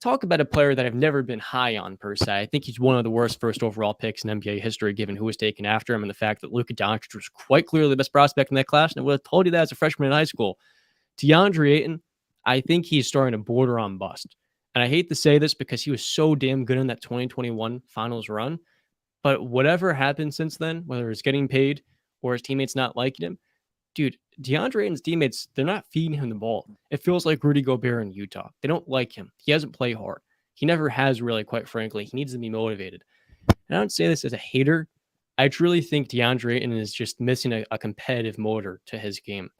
Talk about a player that I've never been high on per se. I think he's one of the worst first overall picks in NBA history, given who was taken after him and the fact that Luka Doncic was quite clearly the best prospect in that class. And I would have told you that as a freshman in high school. DeAndre Ayton, I think he's starting to border on bust. And I hate to say this because he was so damn good in that 2021 finals run. But whatever happened since then, whether it's getting paid or his teammates not liking him, dude, DeAndre Ayton's teammates, they're not feeding him the ball. It feels like Rudy Gobert in Utah. They don't like him. He hasn't played hard. He never has, really, quite frankly. He needs to be motivated. And I don't say this as a hater. I truly think DeAndre Ayton is just missing a competitive motor to his game.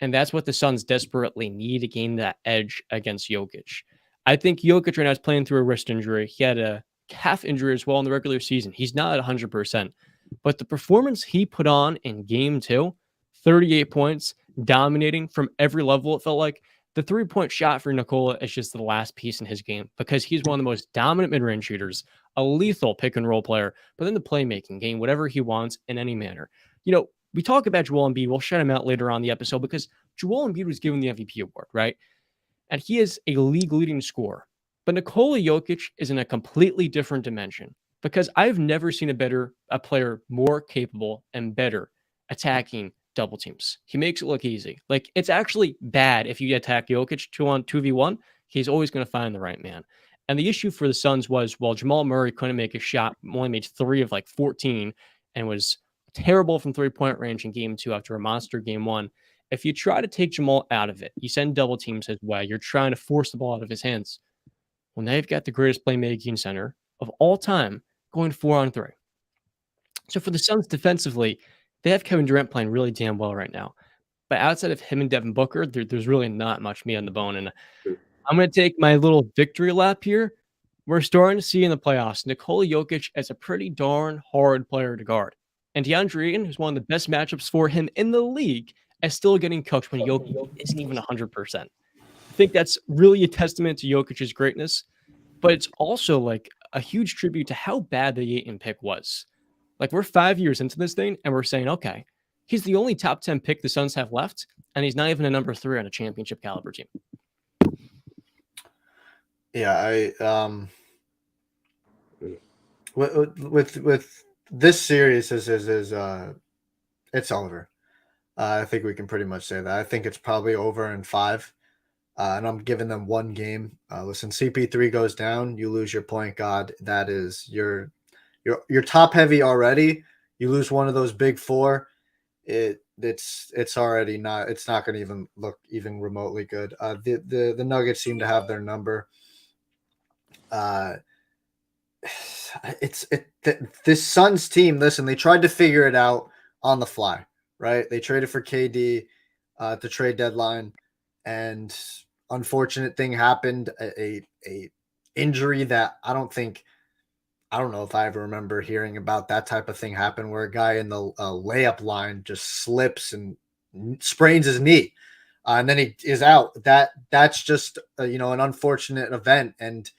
And that's what the Suns desperately need to gain that edge against Jokic. I think Jokic right now is playing through a wrist injury. He had a calf injury as well in the regular season. He's not at 100%. But the performance he put on in game 2, 38 points, dominating from every level, it felt like. The three-point shot for Nikola is just the last piece in his game because he's one of the most dominant mid-range shooters, a lethal pick-and-roll player, but then the playmaking game, whatever he wants in any manner. We talk about Joel Embiid. We'll shout him out later on the episode because Joel Embiid was given the MVP award, right? And he is a league-leading scorer. But Nikola Jokic is in a completely different dimension because I've never seen a player more capable and better attacking double teams. He makes it look easy. Like, it's actually bad if you attack Jokic 2-on-2v1. He's always going to find the right man. And the issue for the Suns was, while Jamal Murray couldn't make a shot, only made 3 of 14 and was terrible from three-point range in game 2 after a monster game 1. If you try to take Jamal out of it, you send double teams his way, you're trying to force the ball out of his hands. Well, now you've got the greatest playmaking center of all time going 4-on-3. So for the Suns defensively, they have Kevin Durant playing really damn well right now. But outside of him and Devin Booker, there's really not much meat on the bone. And I'm going to take my little victory lap here. We're starting to see in the playoffs, Nikola Jokic as a pretty darn hard player to guard. And DeAndre Ayton, who's one of the best matchups for him in the league, is still getting cooked when Jokic isn't even 100%. I think that's really a testament to Jokic's greatness, but it's also like a huge tribute to how bad the Ayton pick was. Like, we're 5 years into this thing, and we're saying, okay, he's the only top 10 pick the Suns have left, and he's not even a number 3 on a championship caliber team. Yeah, with this series is it's over. I think we can pretty much say that. I think it's probably over in 5. And I'm giving them 1 game. Listen, CP3 goes down, you lose your point guard. That is you're top heavy already. You lose one of those big 4, it's already not. It's not going to even look even remotely good. The Nuggets seem to have their number. This Suns team. Listen, they tried to figure it out on the fly, right? They traded for KD at the trade deadline, and unfortunate thing happened. A injury that I don't know if I ever remember hearing about that type of thing happen, where a guy in the layup line just slips and sprains his knee, and then he is out. That's just an unfortunate event, and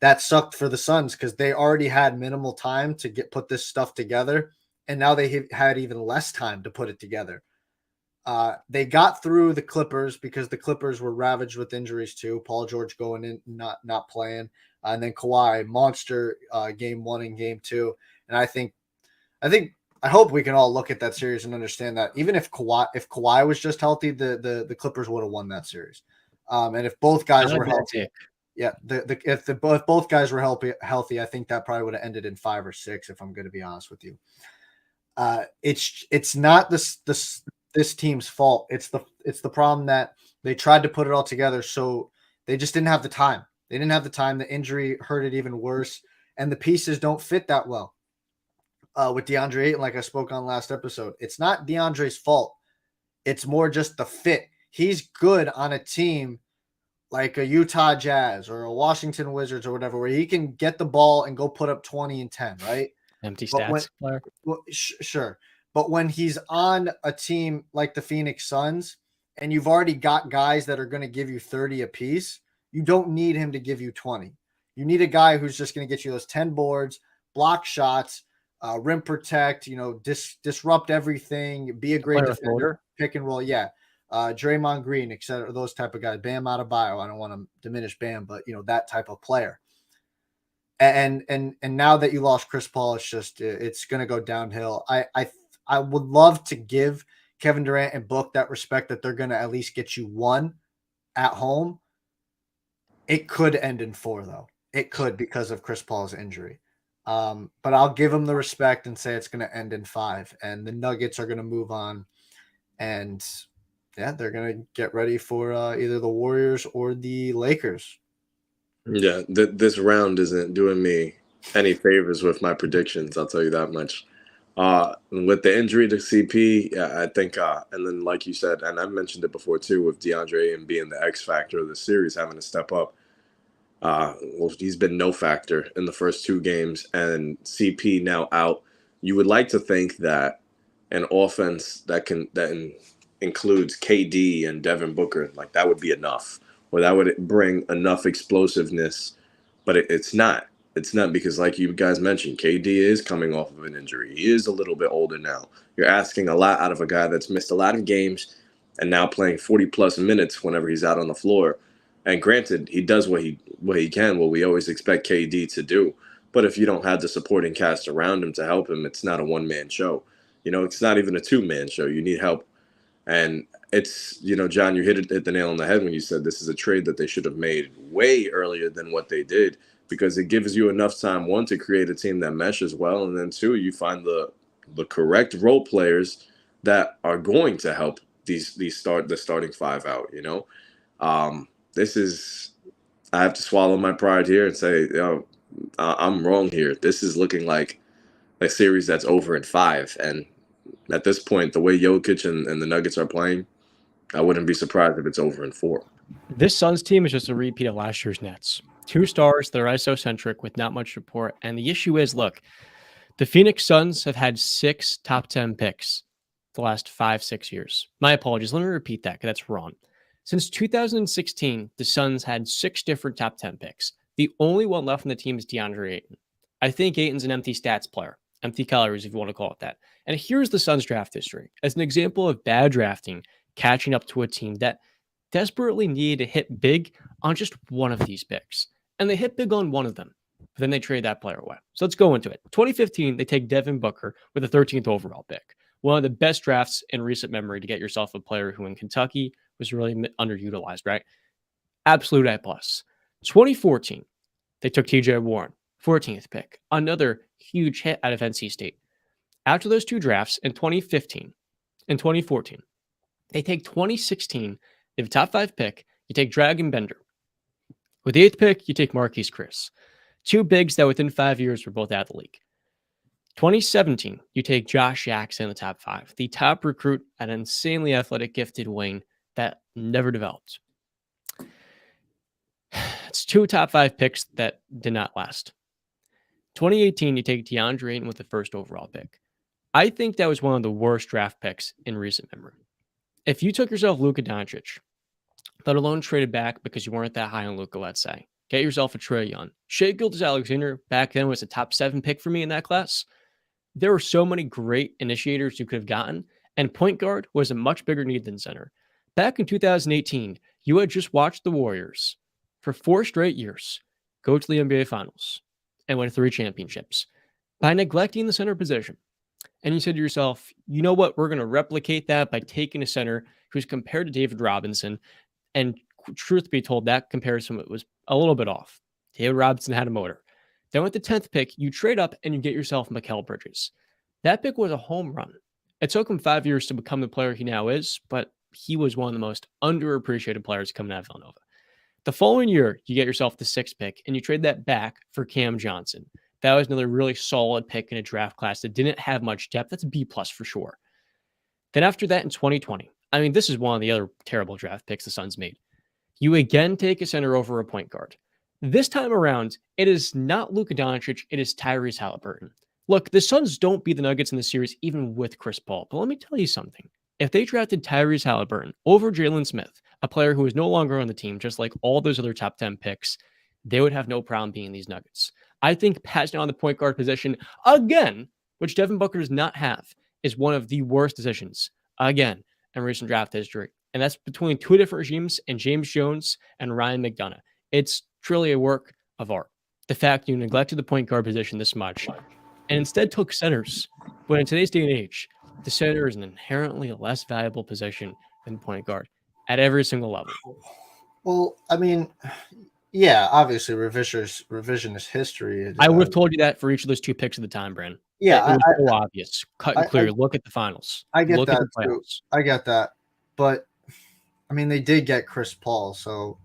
that sucked for the Suns because they already had minimal time to put this stuff together, and now they had even less time to put it together. They got through the Clippers because the Clippers were ravaged with injuries too. Paul George going in, not playing, and then Kawhi monster game 1 and game 2. And I hope we can all look at that series and understand that even if Kawhi was just healthy, the Clippers would have won that series. And if both guys were healthy. Yeah, if both guys were healthy, I think that probably would have ended in 5 or 6. If I'm going to be honest with you, it's not this team's fault. It's the problem that they tried to put it all together, so they just didn't have the time. They didn't have the time. The injury hurt it even worse, and the pieces don't fit that well. With DeAndre Ayton, like I spoke on last episode, it's not DeAndre's fault. It's more just the fit. He's good on a team like a Utah Jazz or a Washington Wizards or whatever, where he can get the ball and go put up 20 and 10, right? Empty stats player. Sure. But when he's on a team like the Phoenix Suns and you've already got guys that are going to give you 30 apiece, you don't need him to give you 20. You need a guy who's just going to get you those 10 boards, block shots, rim protect, disrupt everything, be a great defender, pick and roll. Yeah. Draymond Green, etc., those type of guys. Bam Adebayo. I don't want to diminish Bam, but that type of player. And now that you lost Chris Paul, it's going to go downhill. I would love to give Kevin Durant and Book that respect that they're going to at least get you 1 at home. It could end in 4 though. It could because of Chris Paul's injury. But I'll give them the respect and say it's going to end in 5, and the Nuggets are going to move on, and yeah, they're going to get ready for either the Warriors or the Lakers. Yeah, this round isn't doing me any favors with my predictions. I'll tell you that much. With the injury to CP, yeah, I think, and then like you said, and I mentioned it before too, with DeAndre and being the X factor of the series, having to step up. Well, he's been no factor in the first 2 games, and CP now out. You would like to think that an offense includes KD and Devin Booker, like that would be enough, or that would bring enough explosiveness, but it's not. It's not because, like you guys mentioned, KD is coming off of an injury. He is a little bit older now. You're asking a lot out of a guy that's missed a lot of games and now playing 40-plus minutes whenever he's out on the floor. And granted, he does what he can, what we always expect KD to do. But if you don't have the supporting cast around him to help him, it's not a one-man show. It's not even a 2-man show. You need help. And it's, John, you hit the nail on the head when you said this is a trade that they should have made way earlier than what they did, because it gives you enough time, one, to create a team that meshes well, and then two, you find the correct role players that are going to help the starting five out. This is, I have to swallow my pride here and say, I'm wrong here. This is looking like a series that's over in 5, and at this point, the way Jokic and the Nuggets are playing, I wouldn't be surprised if it's over in 4. This Suns team is just a repeat of last year's Nets. 2 stars that are isocentric with not much support. And the issue is, look, the Phoenix Suns have had 6 top 10 picks the last 5-6 years. My apologies. Let me repeat that because that's wrong. Since 2016, the Suns had 6 different top 10 picks. The only one left on the team is DeAndre Ayton. I think Ayton's an empty stats player. Empty calories, if you want to call it that. And here's the Suns draft history as an example of bad drafting catching up to a team that desperately needed to hit big on just one of these picks. And they hit big on one of them, but then they trade that player away. So let's go into it. 2015, they take Devin Booker with the 13th overall pick. One of the best drafts in recent memory to get yourself a player who in Kentucky was really underutilized, right? Absolute A+. 2014, they took TJ Warren, 14th pick. Another huge hit out of NC State. After those 2 drafts in 2015 and 2014, they take 2016, they have a top 5 pick. You take Dragon Bender. With the 8th pick, you take Marquise Chris. 2 bigs that within 5 years were both out of the league. 2017, you take Josh Jackson in the top 5, the top recruit, an insanely athletic, gifted wing that never developed. It's 2 top 5 picks that did not last. 2018, you take DeAndre Ayton with the 1st overall pick. I think that was one of the worst draft picks in recent memory. If you took yourself Luka Doncic, let alone traded back because you weren't that high on Luka, let's say, get yourself a Trae Young. Shai Gilgeous-Alexander back then was a top 7 pick for me in that class. There were so many great initiators you could have gotten, and point guard was a much bigger need than center. Back in 2018, you had just watched the Warriors for 4 straight years go to the NBA Finals and win 3 championships by neglecting the center position. And you said to yourself, you know what? We're going to replicate that by taking a center who's compared to David Robinson. And truth be told, that comparison was a little bit off. David Robinson had a motor. Then with the 10th pick, you trade up and you get yourself Mikal Bridges. That pick was a home run. It took him 5 years to become the player he now is, but he was one of the most underappreciated players coming out of Villanova. The following year, you get yourself the 6th pick and you trade that back for Cam Johnson. That was another really solid pick in a draft class that didn't have much depth. That's a B+ for sure. Then after that in 2020, I mean, this is one of the other terrible draft picks the Suns made. You again take a center over a point guard. This time around, it is not Luka Doncic, it is Tyrese Haliburton. Look, the Suns don't beat the Nuggets in the series even with Chris Paul, but let me tell you something. If they drafted Tyrese Haliburton over Jalen Smith, a player who is no longer on the team, just like all those other top 10 picks, they would have no problem being these Nuggets. I think passing on the point guard position again, which Devin Booker does not have, is one of the worst decisions again in recent draft history. And that's between 2 different regimes and James Jones and Ryan McDonough. It's truly a work of art. The fact you neglected the point guard position this much and instead took centers, when in today's day and age, the center is an inherently less valuable position than point guard at every single level. Well, I mean, yeah, obviously revisionist history. I would have told you that for each of those 2 picks at the time, Brandon. Yeah, it was so obvious, cut and clear. Look at the finals. I get Look that. At the playoffs. I get that, but I mean, they did get Chris Paul, so.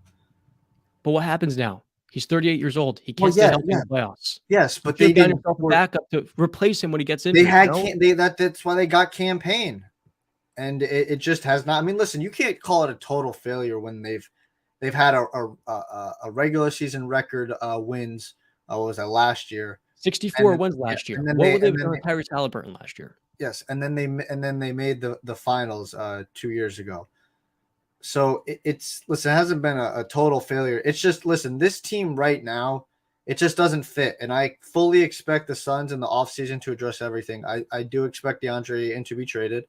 But what happens now? He's 38 years old. He can't stay healthy in the playoffs. Yes, but you they didn't yourself a backup to replace him when he gets injured. That's why they got campaign, and it just has not. I mean, listen, you can't call it a total failure when they've had a regular season record wins. What was that last year? 64 wins last year. What would they have done with Tyrese Halliburton last year? Yes, and then they made the finals 2 years ago. So it hasn't been a total failure. It's just, listen, this team right now, it just doesn't fit. And I fully expect the Suns in the offseason to address everything. I do expect DeAndre Ayton to be traded.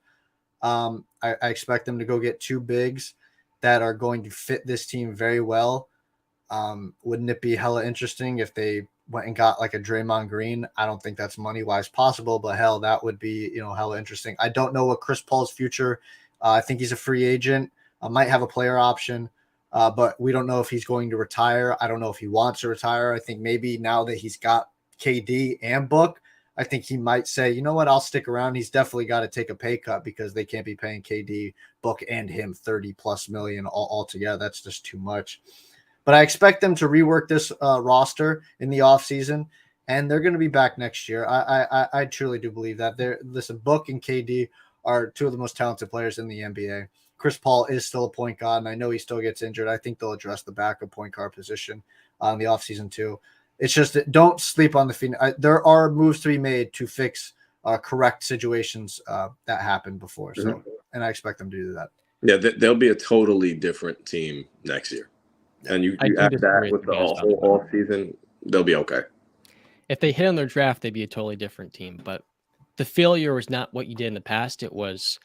I expect them to go get 2 bigs that are going to fit this team very well. Wouldn't it be hella interesting if they went and got like a Draymond Green? I don't think that's money-wise possible, but hell, that would be, hella interesting. I don't know what Chris Paul's future. I think he's a free agent. Might have a player option, but we don't know if he's going to retire. I don't know if he wants to retire. I think maybe now that he's got KD and Book, I think he might say, you know what, I'll stick around. He's definitely got to take a pay cut because they can't be paying KD, Book, and him $30+ million all together. That's just too much. But I expect them to rework this roster in the offseason, and they're going to be back next year. I truly do believe that. Listen, Book and KD are 2 of the most talented players in the NBA. Chris Paul is still a point guard, and I know he still gets injured. I think they'll address the backup point guard position in the offseason too. It's just that don't sleep on the Phoenix. There are moves to be made to fix correct situations that happened before. So, and I expect them to do that. Yeah, they'll be a totally different team next year. And you add that with the whole off season, they'll be okay. If they hit on their draft, they'd be a totally different team. But the failure was not what you did in the past. It was,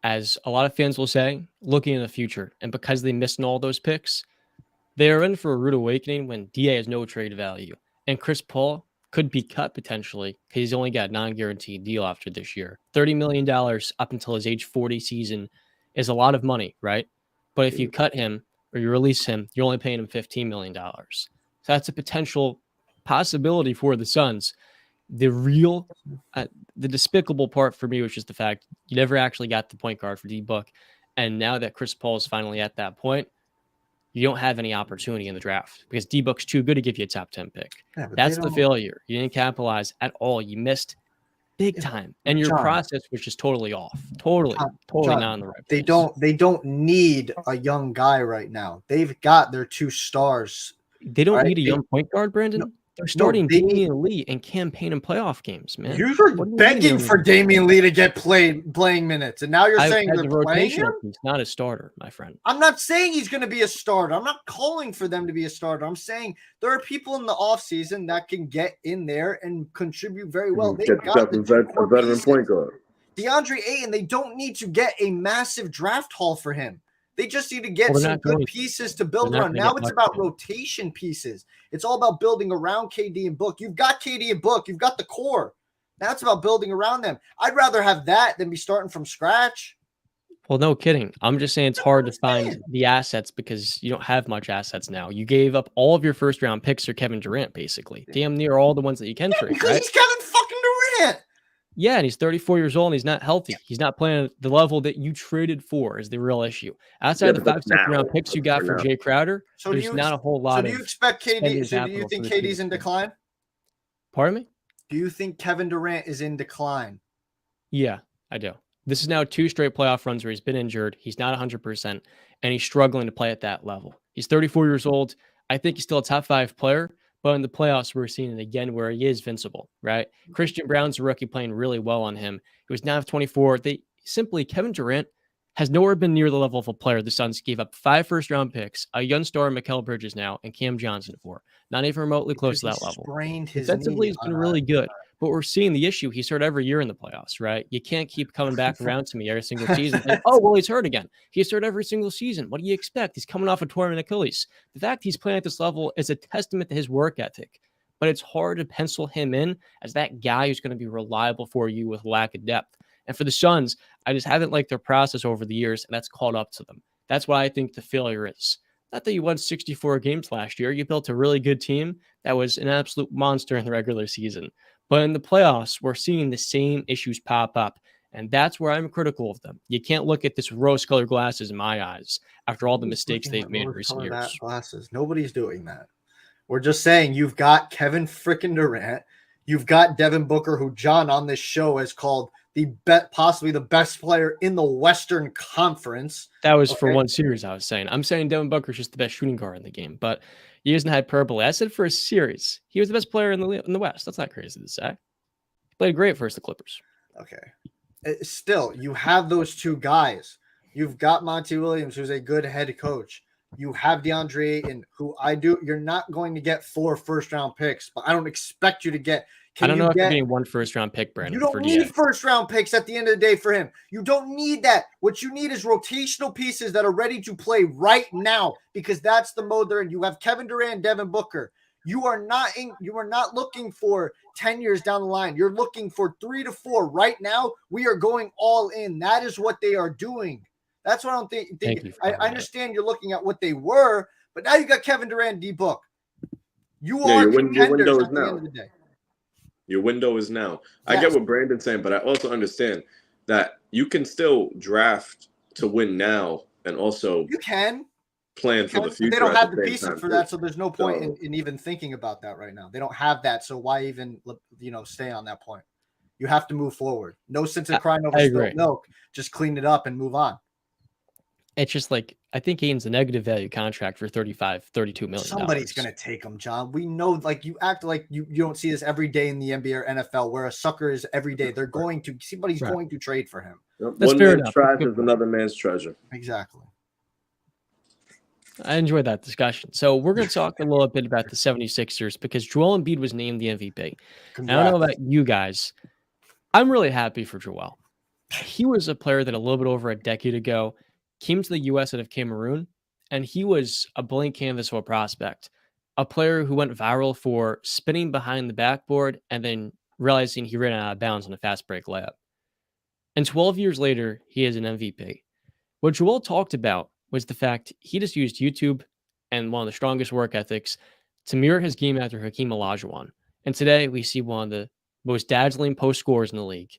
as a lot of fans will say, looking in the future. And because they missed all those picks, they are in for a rude awakening when DA has no trade value. And Chris Paul could be cut potentially because he's only got a non-guaranteed deal after this year. $30 million up until his age 40 season is a lot of money, right? But if you cut him or you release him, you're only paying him $15 million. So that's a potential possibility for the Suns. The real, the despicable part for me was just the fact you never actually got the point guard for DBook. And now that Chris Paul is finally at that point, you don't have any opportunity in the draft because DBook's too good to give you a top 10 pick. Yeah, that's the failure. You didn't capitalize at all. You missed big time. And your process was just totally off. Totally not in the right place. They don't need a young guy right now. They've got their 2 stars. They don't need a young point guard, Brandon. No, they're starting Damian Lee in campaign and playoff games, man. You were begging for Damian Lee to get playing minutes, and now you're saying they're playing him? He's not a starter, my friend. I'm not saying he's going to be a starter. I'm not calling for them to be a starter. I'm saying there are people in the offseason that can get in there and contribute very well. They've got a veteran point guard. DeAndre Ayton, they don't need to get a massive draft haul for him. They just need to get some good pieces to build around. Now it's about rotation pieces. It's all about building around KD and Book. You've got KD and Book. You've got the core. Now it's about building around them. I'd rather have that than be starting from scratch. Well, no kidding. I'm just saying it's hard to find the assets because you don't have much assets now. You gave up all of your first-round picks for Kevin Durant, basically. Damn near all the ones that you can trade, because he's Kevin fucking Durant. Yeah, and he's 34 years old and he's not healthy. He's not playing at the level that you traded for is the real issue. Outside the 5 second-round picks you got for Jay Crowder, there's not a whole lot of. So do you expect KD? So do you think KD's in decline? Pardon me? Do you think Kevin Durant is in decline? Yeah, I do. This is now 2 straight playoff runs where he's been injured. He's not 100%, and he's struggling to play at that level. He's 34 years old. I think he's still a top 5 player. But in the playoffs, we're seeing it again where he is invincible, right? Christian Brown's a rookie playing really well on him. He was now 24. Kevin Durant has nowhere been near the level of a player the Suns gave up 5 first-round picks, a young star, Mikal Bridges now, and Cam Johnson for. Not even remotely close to that level. Defensively, he's been really good. But we're seeing the issue. He's hurt every year in the playoffs, right? You can't keep coming back around to me every single season. Like, oh, well, he's hurt again. He's hurt every single season. What do you expect? He's coming off a torn Achilles. The fact he's playing at this level is a testament to his work ethic. But it's hard to pencil him in as that guy who's going to be reliable for you with lack of depth. And for the Suns, I just haven't liked their process over the years, and that's caught up to them. That's what I think the failure is. Not that you won 64 games last year. You built a really good team that was an absolute monster in the regular season. But in the playoffs, we're seeing the same issues pop up. And that's where I'm critical of them. You can't look at this rose-colored glasses in my eyes after all the mistakes they've made in recent years. Glasses. Nobody's doing that. We're just saying you've got Kevin frickin' Durant. You've got Devin Booker, who John on this show has called possibly the best player in the Western Conference. That was for one series, I was saying. I'm saying Devin Booker's just the best shooting guard in the game, but using hyperbole. I said for a series, he was the best player in the West. That's not crazy to say. He played great versus the Clippers. Okay. Still, you have those two guys. You've got Monty Williams, who's a good head coach. You have DeAndre Ayton, who you're not going to get 4 first-round picks, but I don't expect you to get. I don't know if you're getting 1 first-round pick, Brandon. You don't need first-round picks at the end of the day for him. You don't need that. What you need is rotational pieces that are ready to play right now, because that's the mode they're in. You have Kevin Durant, Devin Booker. You are not looking for 10 years down the line. You're looking for 3 to 4 right now. We are going all in. That is what they are doing. That's what I'm thinking. I understand you're looking at what they were, but now you got Kevin Durant, DBook. You are contenders at the end of the day. Your window is now. Yes. I get what Brandon's saying, but I also understand that you can still draft to win now and also plan for the future. They don't have the pieces for that, so there's no point in even thinking about that right now. They don't have that, so why even stay on that point? You have to move forward. No sense in crying over spilled milk. Just clean it up and move on. It's just like, I think Aiden's a negative value contract for $32 million. Somebody's going to take him, John. We know, like, you act like you don't see this every day in the NBA or NFL, where a sucker is every day. They're going to, somebody's going to trade for him. One man's trash is another man's treasure. Exactly. I enjoyed that discussion. So we're going to talk a little bit about the 76ers, because Joel Embiid was named the MVP. I don't know about you guys. I'm really happy for Joel. He was a player that a little bit over a decade ago came to the U.S. out of Cameroon, and he was a blank canvas of a prospect, a player who went viral for spinning behind the backboard and then realizing he ran out of bounds on a fast break layup. And 12 years later, he is an MVP. What Joel talked about was the fact he just used YouTube and one of the strongest work ethics to mirror his game after Hakeem Olajuwon. And today we see one of the most dazzling post scorers in the league.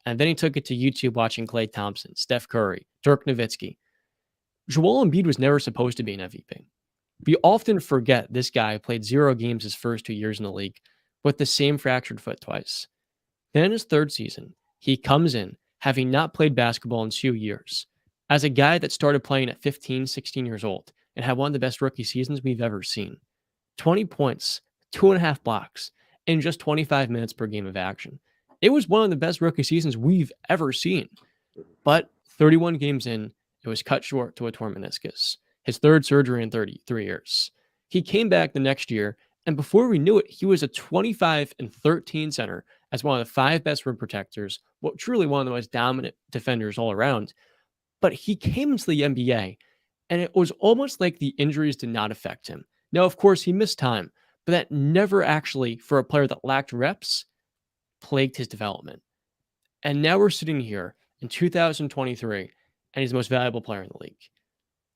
And then he took it to YouTube watching Klay Thompson, Steph Curry, Dirk Nowitzki. Joel Embiid was never supposed to be an MVP. We often forget this guy played 0 games his first 2 years in the league with the same fractured foot twice. Then in his 3rd season, he comes in having not played basketball in 2 years, as a guy that started playing at 15, 16 years old and had one of the best rookie seasons we've ever seen. 20 points, 2.5 blocks, in just 25 minutes per game of action. It was one of the best rookie seasons we've ever seen. But 31 games in, it was cut short to a torn meniscus, his 3rd surgery in 33 years. He came back the next year, and before we knew it, he was a 25-13 center as one of the 5 best rim protectors, truly one of the most dominant defenders all around. But he came into the NBA, and it was almost like the injuries did not affect him. Now, of course, he missed time, but that never actually, for a player that lacked reps, plagued his development. And now we're sitting here in 2023, and he's the most valuable player in the league.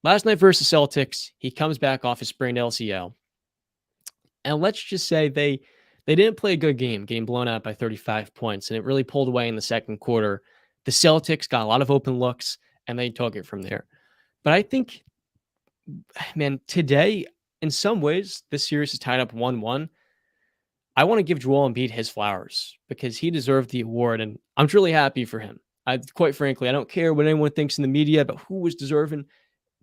Last night versus Celtics, he comes back off his sprained LCL. And let's just say they didn't play a good game, getting blown out by 35 points, and it really pulled away in the second quarter. The Celtics got a lot of open looks, and they took it from there. But I think, man, today, in some ways, this series is tied up 1-1. I want to give Joel Embiid his flowers because he deserved the award, and I'm truly happy for him. Quite frankly, I don't care what anyone thinks in the media about who was deserving.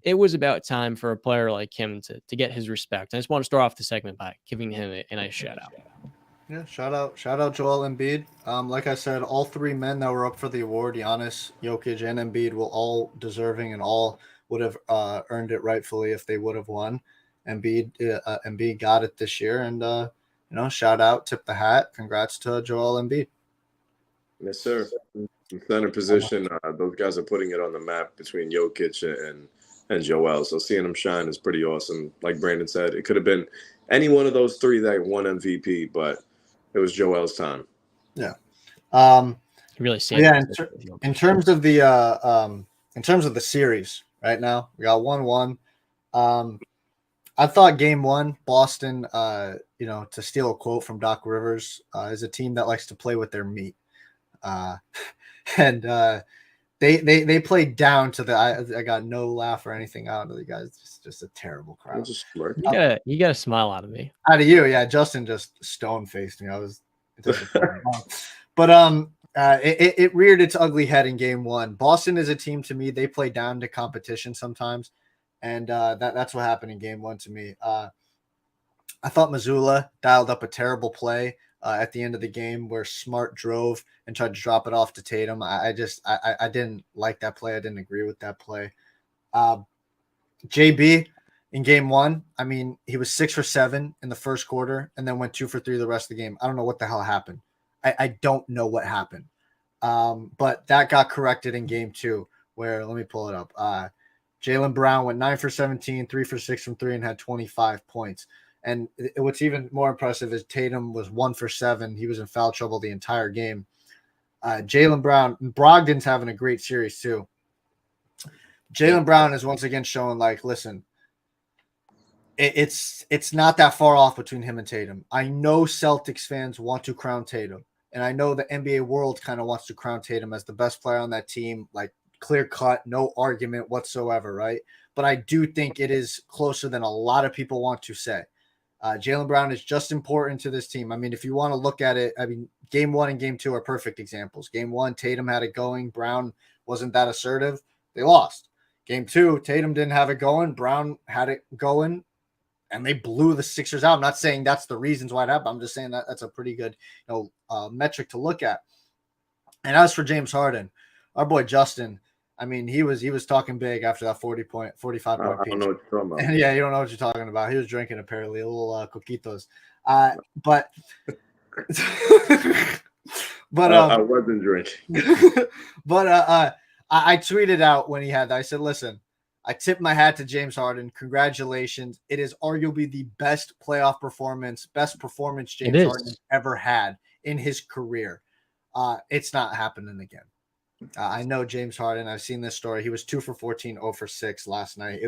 It was about time for a player like him to get his respect. I just want to start off the segment by giving him a nice shout out. Yeah, shout out Joel Embiid. Like I said, all 3 men that were up for the award, Giannis, Jokic, and Embiid, were all deserving and all would have earned it rightfully if they would have won. Embiid got it this year, and shout out, tip the hat, congrats to Joel Embiid. Yes, sir. In center position, those guys are putting it on the map between Jokic and Joel. So seeing them shine is pretty awesome. Like Brandon said, it could have been any one of those 3 that won MVP, but it was Joel's time. Yeah. Really in terms of the series right now, we got 1-1. I thought game 1, Boston, to steal a quote from Doc Rivers, is a team that likes to play with their meat. And They played down to the. I got no laugh or anything out of the guys. Just a terrible crowd. Just smirk. You got a smile out of me. Out of you, yeah. Justin just stone faced me. I was disappointed. But it reared its ugly head in game one. Boston is a team to me. They play down to competition sometimes, and that's what happened in game one to me. I thought Mazzulla dialed up a terrible play at the end of the game where Smart drove and tried to drop it off to Tatum. I didn't like that play. I didn't agree with that play. JB in game one, I mean, he was 6 for 7 in the first quarter and then went 2 for 3 the rest of the game. I don't know what the hell happened. I don't know what happened. But that got corrected in game two where, let me pull it up. Jaylen Brown went 9 for 17, 3 for 6 from 3 and had 25 points. And what's even more impressive is Tatum was 1 for 7. He was in foul trouble the entire game. Jaylen Brown, Brogdon's having a great series too. Jaylen Brown is once again showing, like, listen, it's not that far off between him and Tatum. I know Celtics fans want to crown Tatum, and I know the NBA world kind of wants to crown Tatum as the best player on that team, like clear cut, no argument whatsoever, right? But I do think it is closer than a lot of people want to say. Jaylen Brown is just important to this team. I mean, if you want to look at it, I mean, game one and game two are perfect examples. Game one, Tatum had it going. Brown wasn't that assertive. They lost. Game two, Tatum didn't have it going. Brown had it going, and they blew the Sixers out. I'm not saying that's the reasons why it happened. I'm just saying that that's a pretty good, metric to look at. And as for James Harden, our boy Justin, I mean, he was talking big after that 45 point piece. I don't know what you're talking about. And yeah, you don't know what you're talking about. He was drinking apparently a little coquitos. But I wasn't drinking. But I tweeted out when he had that. I said, listen, I tip my hat to James Harden. Congratulations. It is arguably the best playoff performance, James Harden ever had in his career. It's not happening again. I know James Harden. I've seen this story. He was 2 for 14, 0 for 6 last night.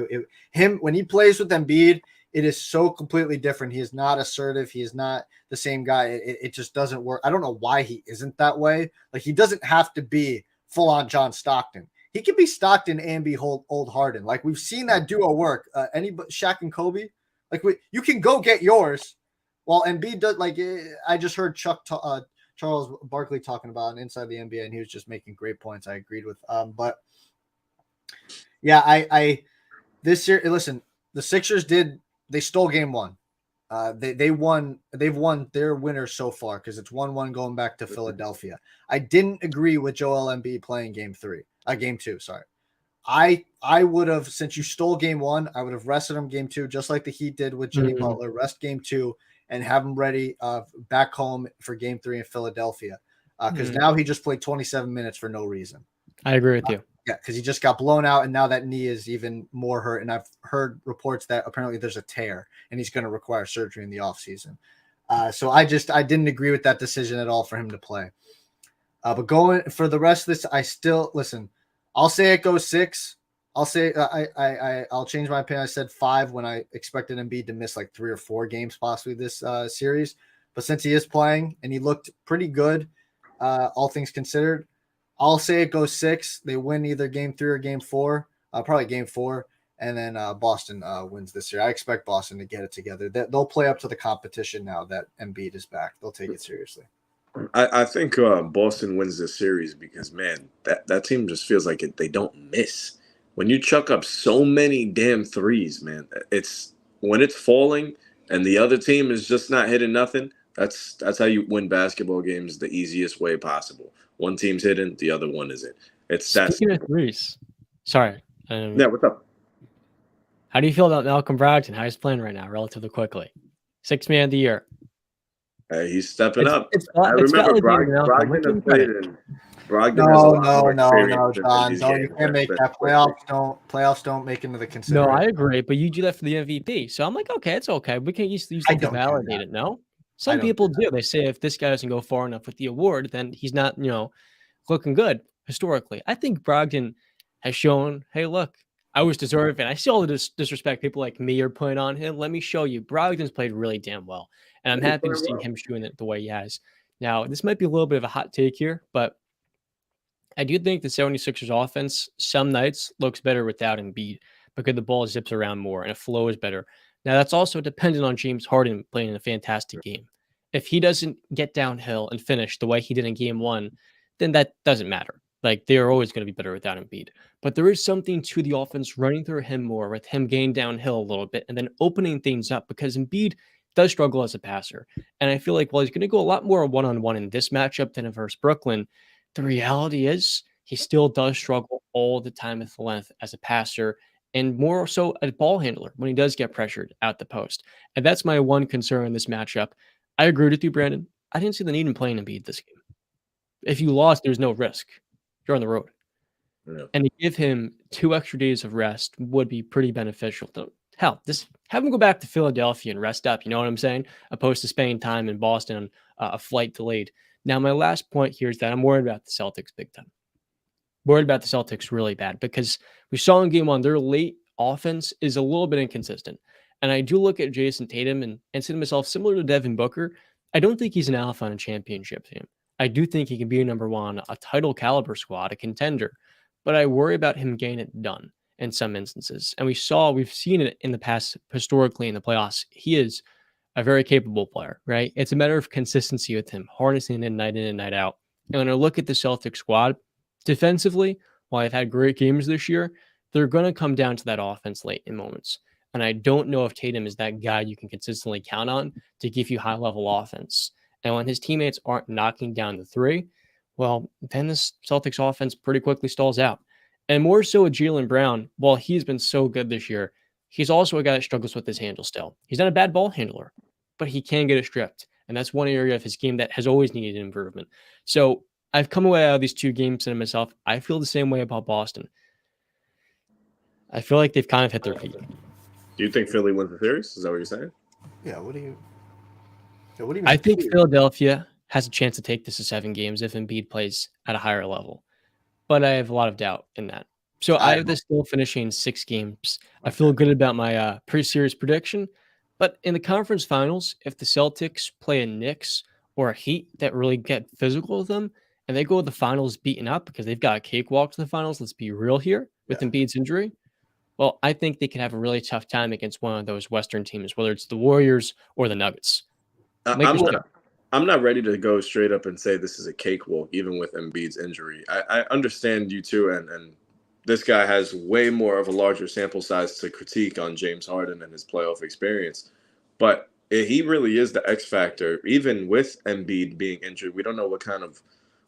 When he plays with Embiid, it is so completely different. He is not assertive. He is not the same guy. It just doesn't work. I don't know why he isn't that way. Like, he doesn't have to be full on John Stockton. He can be Stockton and be old Harden. Like, we've seen that duo work. Shaq and Kobe. Like, you can go get yours. While Embiid does. Like, I just heard Charles Barkley talking about it Inside the NBA, and he was just making great points. I agreed with. But yeah, I this year. Listen, the Sixers they stole game one. They've won their winners so far because it's 1-1 going back to Philadelphia. I didn't agree with Joel Embiid playing game two. Sorry. I would have, since you stole game one, I would have rested him game two, just like the Heat did with Jimmy Butler. Rest game two and have him ready back home for game three in Philadelphia. Because now he just played 27 minutes for no reason. I agree with you. Yeah, because he just got blown out, and now that knee is even more hurt. And I've heard reports that apparently there's a tear, and he's going to require surgery in the offseason. So I didn't agree with that decision at all for him to play. But going for the rest of this, I still listen. I'll say it goes 6. I'll say I'll change my opinion. I said 5 when I expected Embiid to miss like 3 or 4 games possibly this series. But since he is playing and he looked pretty good, all things considered, I'll say it goes 6. They win either game 3 or game 4, probably game 4, and then Boston wins this year. I expect Boston to get it together. They'll play up to the competition now that Embiid is back. They'll take it seriously. I think Boston wins this series because, man, that team just feels like they don't miss. When you chuck up so many damn threes, man, when it's falling and the other team is just not hitting nothing, that's how you win basketball games the easiest way possible. One team's hitting, the other one isn't. Speaking of threes, sorry. Yeah, what's up? How do you feel about Malcolm Brogdon? How he's playing right now, relatively quickly? 6th man of the year. Hey, he's stepping up. I remember Brogdon played in. No, John. You can't make that. Playoffs don't make into the consideration. No, I agree, but you do that for the MVP. So I'm like, okay, it's okay. We can use that to validate it. No, some people do. They say if this guy doesn't go far enough with the award, then he's not, looking good historically. I think Brogdon has shown, hey, look, I was deserving. I see all the disrespect people like me are putting on him. Let me show you. Brogdon's played really damn well, and I'm happy to see him shooting it the way he has. Now, this might be a little bit of a hot take here, but I do think the 76ers offense some nights looks better without Embiid because the ball zips around more and it flows better. Now, that's also dependent on James Harden playing a fantastic game. If he doesn't get downhill and finish the way he did in game one, then that doesn't matter. Like, they're always going to be better without Embiid. But there is something to the offense running through him more with him getting downhill a little bit and then opening things up because Embiid does struggle as a passer. And I feel like, well, he's going to go a lot more one-on-one in this matchup than versus Brooklyn. The reality is he still does struggle all the time with the length as a passer and more so a ball handler when he does get pressured out the post. And that's my one concern in this matchup. I agree with you, Brandon. I didn't see the need in playing Embiid this game. If you lost, there's no risk. You're on the road. Yeah. And to give him 2 extra days of rest would be pretty beneficial. Hell, have him go back to Philadelphia and rest up. You know what I'm saying? Opposed to spending time in Boston on a flight delayed. Now, my last point here is that I'm worried about the Celtics big time. Worried about the Celtics really bad because we saw in game one, their late offense is a little bit inconsistent. And I do look at Jason Tatum and say to myself, similar to Devin Booker, I don't think he's an alpha on a championship team. I do think he can be a number one, a title caliber squad, a contender. But I worry about him getting it done in some instances. And we've seen it in the past historically in the playoffs. He is a very capable player, right? It's a matter of consistency with him, harnessing it night in and night out. And when I look at the Celtics squad, defensively, while they've had great games this year, they're going to come down to that offense late in moments. And I don't know if Tatum is that guy you can consistently count on to give you high-level offense. And when his teammates aren't knocking down the three, well, then this Celtics offense pretty quickly stalls out. And more so with Jaylen Brown, while he's been so good this year, he's also a guy that struggles with his handle still. He's not a bad ball handler, but he can get it stripped. And that's one area of his game that has always needed improvement. So I've come away out of these 2 games and myself, I feel the same way about Boston. I feel like they've kind of hit their peak. Do you think Philly wins the series? Is that what you're saying? Yeah, what do you mean? I think Philadelphia has a chance to take this to 7 games if Embiid plays at a higher level. But I have a lot of doubt in that. So I have this still finishing 6 games. I feel good about my pre-series prediction. But in the conference finals, if the Celtics play a Knicks or a Heat that really get physical with them, and they go to the finals beaten up because they've got a cakewalk to the finals, let's be real here, with Embiid's injury, well, I think they could have a really tough time against one of those Western teams, whether it's the Warriors or the Nuggets. I'm not ready to go straight up and say this is a cakewalk, even with Embiid's injury. I understand you too, and this guy has way more of a larger sample size to critique on James Harden and his playoff experience. But he really is the X factor, even with Embiid being injured. We don't know what kind of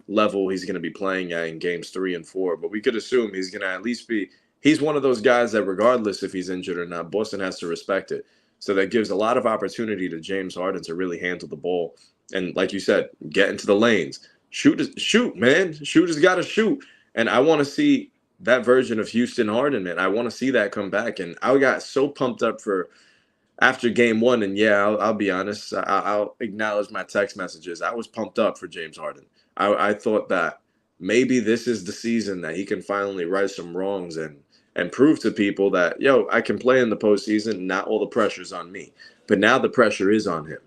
level he's going to be playing at in games 3 and 4, but we could assume he's going to at least be – he's one of those guys that regardless if he's injured or not, Boston has to respect it. So that gives a lot of opportunity to James Harden to really handle the ball. And like you said, get into the lanes. Shoot, man. Shooters got to shoot. And I want to see that version of Houston Harden, man. I want to see that come back. And I got so pumped up for after game 1. And yeah, I'll be honest. I'll acknowledge my text messages. I was pumped up for James Harden. I thought that maybe this is the season that he can finally right some wrongs and prove to people that, yo, I can play in the postseason. Not all the pressure's on me. But now the pressure is on him.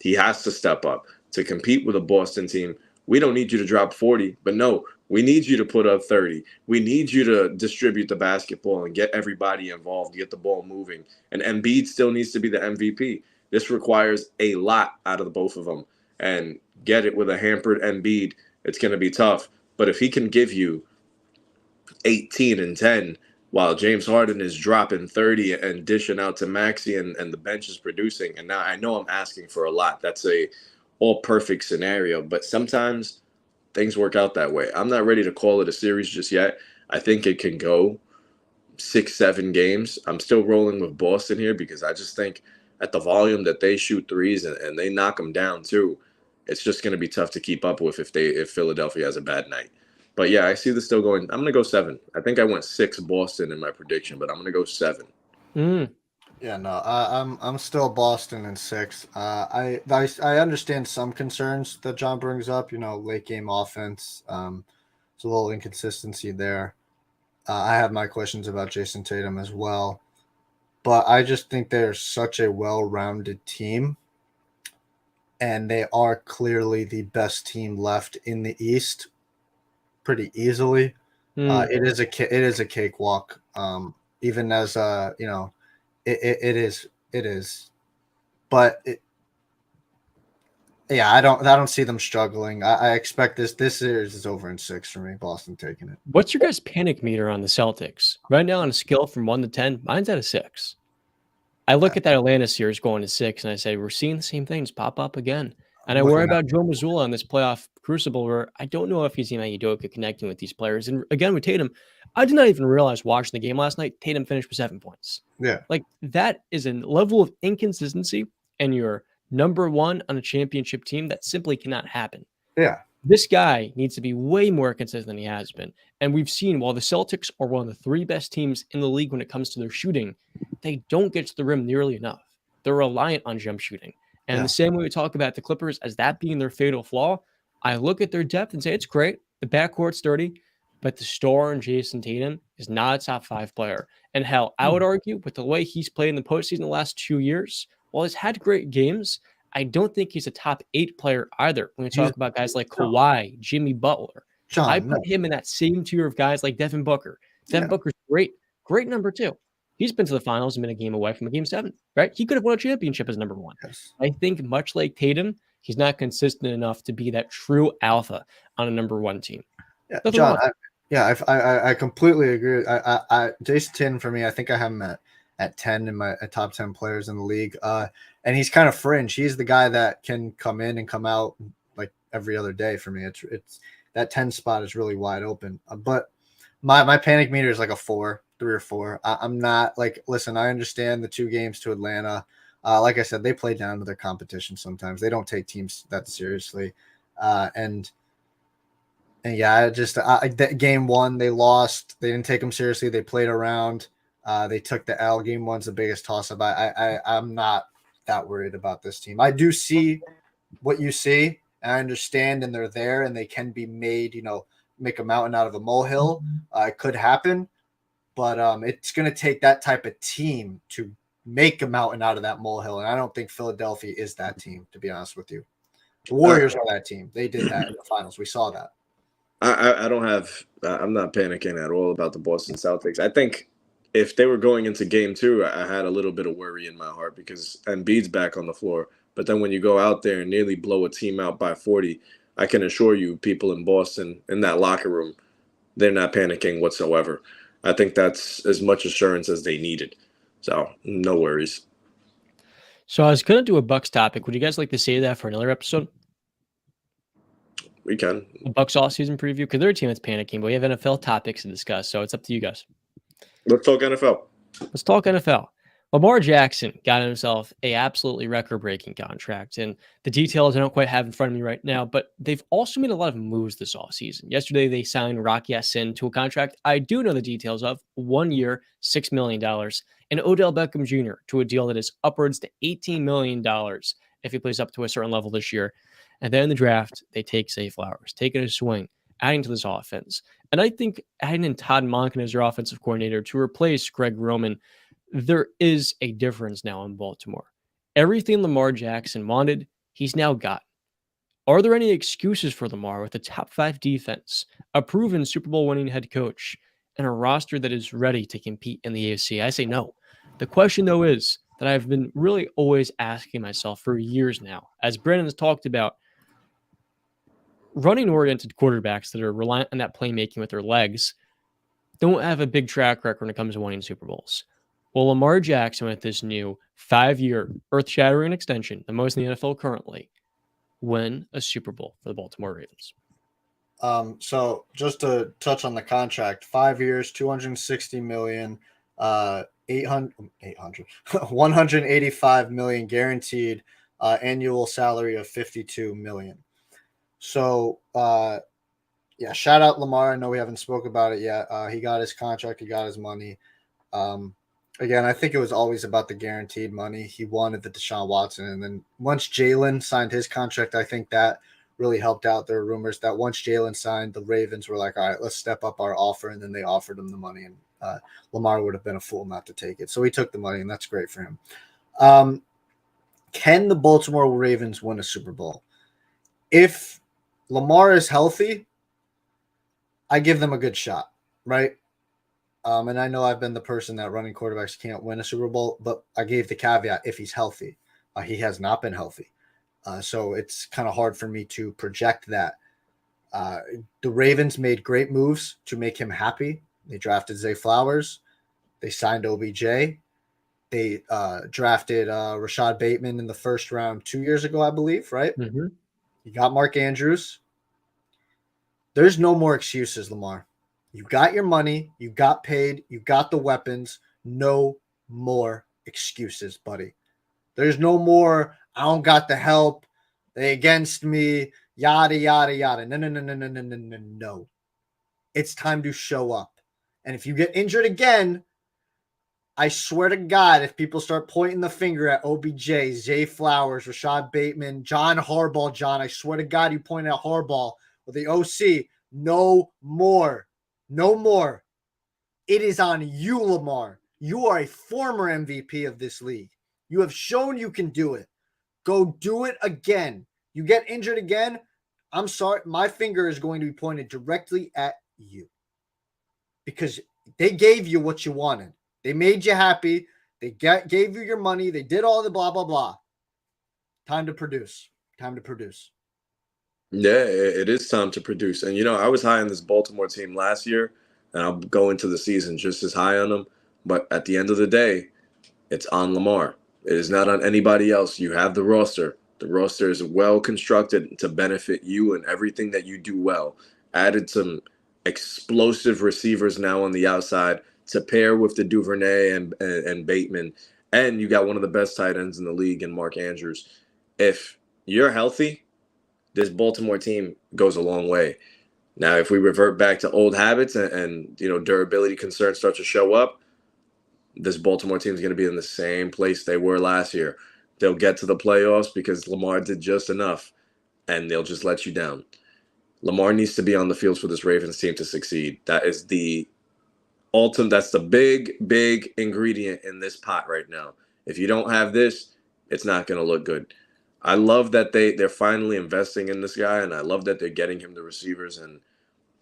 He has to step up to compete with a Boston team. We don't need you to drop 40, but no, we need you to put up 30. We need you to distribute the basketball and get everybody involved, get the ball moving. And Embiid still needs to be the MVP. This requires a lot out of the both of them. And get it with a hampered Embiid, it's going to be tough. But if he can give you 18 and 10 while James Harden is dropping 30 and dishing out to Maxey and the bench is producing, and now I know I'm asking for a lot. That's a all-perfect scenario, but sometimes things work out that way. I'm not ready to call it a series just yet. I think it can go 6-7 games. I'm still rolling with Boston here because I just think at the volume that they shoot threes and they knock them down too, it's just going to be tough to keep up with if Philadelphia has a bad night. But yeah, I see this still going. I'm going to go 7. I think I went 6 Boston in my prediction, but I'm going to go 7. Yeah, no, I'm still Boston in 6. I understand some concerns that John brings up. You know, late game offense. There's a little inconsistency there. I have my questions about Jason Tatum as well, but I just think they're such a well-rounded team, and they are clearly the best team left in the East. pretty easily. Mm. It is a cakewalk. Even as it is. But I don't see them struggling. I expect this series is over in 6 for me. Boston taking it. What's your guys' panic meter on the Celtics? Right now on a scale from 1 to 10, mine's at a 6. I look at that Atlanta series going to 6, and I say, we're seeing the same things pop up again. And I worry about Joe Mazzulla on this playoff crucible where I don't know if he's Ime Udoka connecting with these players. And again, with Tatum, I did not even realize watching the game last night, Tatum finished with 7 points. Yeah. Like, that is a level of inconsistency, and you're number one on a championship team that simply cannot happen. Yeah. This guy needs to be way more consistent than he has been. And we've seen while the Celtics are one of the 3 best teams in the league when it comes to their shooting, they don't get to the rim nearly enough. They're reliant on jump shooting. And the same way we talk about the Clippers as that being their fatal flaw, I look at their depth and say it's great. The backcourt's dirty, but the star in Jason Tatum is not a top 5 player. And hell, I would argue with the way he's played in the postseason the last 2 years, while he's had great games, I don't think he's a top 8 player either. When we talk about guys like Kawhi, Jimmy Butler, I put him in that same tier of guys like Devin Booker. Devin Booker's great number 2. He's been to the finals and been a game away from a game 7, right? He could have won a championship as number 1. Yes. I think much like Tatum, he's not consistent enough to be that true alpha on a number 1 team. Yeah, John, I completely agree. Jason Tatum for me, I think I have him at 10 in my top 10 players in the league. And he's kind of fringe. He's the guy that can come in and come out like every other day for me. It's that 10 spot is really wide open. But my panic meter is like a 3 or 4. I'm not like, listen, I understand the 2 games to Atlanta. Like I said, they play down to their competition sometimes. They don't take teams that seriously. And game 1, they lost. They didn't take them seriously. They played around. They took the L. Game 1's the biggest toss-up. I'm not that worried about this team. I do see what you see, and I understand, and they're there, and they can be made, make a mountain out of a molehill. It could happen, but it's going to take that type of team to make a mountain out of that molehill, and I don't think Philadelphia is that team, to be honest with you. The Warriors are that team. They did that in the finals. We saw that. I'm not panicking at all about the Boston Celtics. I think if they were going into game 2, I had a little bit of worry in my heart because Embiid's back on the floor. But then when you go out there and nearly blow a team out by 40, I can assure you people in Boston, in that locker room, they're not panicking whatsoever. I think that's as much assurance as they needed. So no worries. So I was going to do a Bucks topic. Would you guys like to save that for another episode? We can. A Bucks offseason preview? Because they're a team that's panicking, but we have NFL topics to discuss, so it's up to you guys. Let's talk NFL. Let's talk NFL. Lamar Jackson got himself a absolutely record-breaking contract, and the details I don't quite have in front of me right now, but they've also made a lot of moves this offseason. Yesterday, they signed Rocky Ya-Sin to a contract I do know the details of, 1 year, $6 million, and Odell Beckham Jr. to a deal that is upwards to $18 million if he plays up to a certain level this year. And then in the draft, they take Zay Flowers, taking a swing, adding to this offense. And I think adding in Todd Monken as your offensive coordinator to replace Greg Roman, there is a difference now in Baltimore. Everything Lamar Jackson wanted, he's now got. Are there any excuses for Lamar with a top 5 defense, a proven Super Bowl winning head coach, and a roster that is ready to compete in the AFC? I say no. The question, though, is that I've been really always asking myself for years now, as Brandon has talked about, running-oriented quarterbacks that are reliant on that playmaking with their legs don't have a big track record when it comes to winning Super Bowls. Well, Lamar Jackson with this new 5-year earth-shattering extension, the most in the NFL currently, win a Super Bowl for the Baltimore Ravens. So just to touch on the contract, 5 years, $260 million, 185 million guaranteed, annual salary of $52 million. So, shout out Lamar. I know we haven't spoke about it yet. He got his contract. He got his money. Again, I think it was always about the guaranteed money. He wanted the Deshaun Watson. And then once Jalen signed his contract, I think that really helped out. There were rumors that once Jalen signed, the Ravens were like, all right, let's step up our offer. And then they offered him the money. And Lamar would have been a fool not to take it. So he took the money, and that's great for him. Can the Baltimore Ravens win a Super Bowl? If Lamar is healthy, I give them a good shot, right? And I know I've been the person that running quarterbacks can't win a Super Bowl, but I gave the caveat if he's healthy. He has not been healthy. So it's kind of hard for me to project that. The Ravens made great moves to make him happy. They drafted Zay Flowers. They signed OBJ. They drafted Rashad Bateman in the first round 2 years ago, I believe, right? Mm-hmm. You got Mark Andrews. There's no more excuses, Lamar. You got your money. You got paid. You got the weapons. No more excuses, buddy. There's no more, I don't got the help. They against me, yada, yada, yada. No. It's time to show up. And if you get injured again, I swear to God, if people start pointing the finger at OBJ, Zay Flowers, Rashad Bateman, John Harbaugh, I swear to God, you point at Harbaugh with the OC. No more. No more. It is on you, Lamar. You are a former MVP of this league. You have shown you can do it. Go do it again. You get injured again, I'm sorry. My finger is going to be pointed directly at you because they gave you what you wanted. They made you happy. They gave you your money. They did all the blah, blah, blah. Time to produce. Time to produce. Yeah, it is time to produce. And, I was high on this Baltimore team last year, and I'll go into the season just as high on them. But at the end of the day, it's on Lamar. It is not on anybody else. You have the roster. The roster is well constructed to benefit you and everything that you do well. Added some explosive receivers now on the outside to pair with the Duvernay and Bateman. And you got one of the best tight ends in the league in Mark Andrews. If you're healthy, this Baltimore team goes a long way. Now, if we revert back to old habits and durability concerns start to show up, this Baltimore team is going to be in the same place they were last year. They'll get to the playoffs because Lamar did just enough, and they'll just let you down. Lamar needs to be on the field for this Ravens team to succeed. That is the ultimate. That's the big ingredient in this pot right now. If you don't have this, it's not going to look good. I love that they're finally investing in this guy, and I love that they're getting him the receivers. And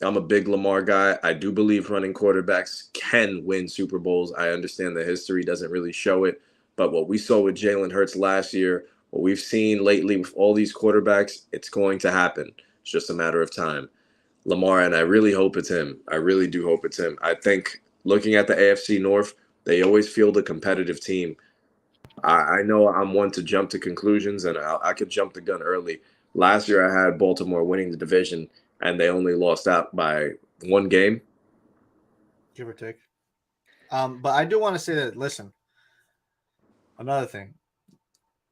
I'm a big Lamar guy. I do believe running quarterbacks can win Super Bowls. I understand the history doesn't really show it, but what we saw with Jalen Hurts last year, what we've seen lately with all these quarterbacks, it's going to happen. It's just a matter of time. Lamar, and I really hope it's him. I really do hope it's him. I think looking at the AFC North, they always field a competitive team. I know I'm one to jump to conclusions, and I could jump the gun early. Last year, I had Baltimore winning the division, and they only lost out by one game. Give or take. But I do want to say that, listen, another thing.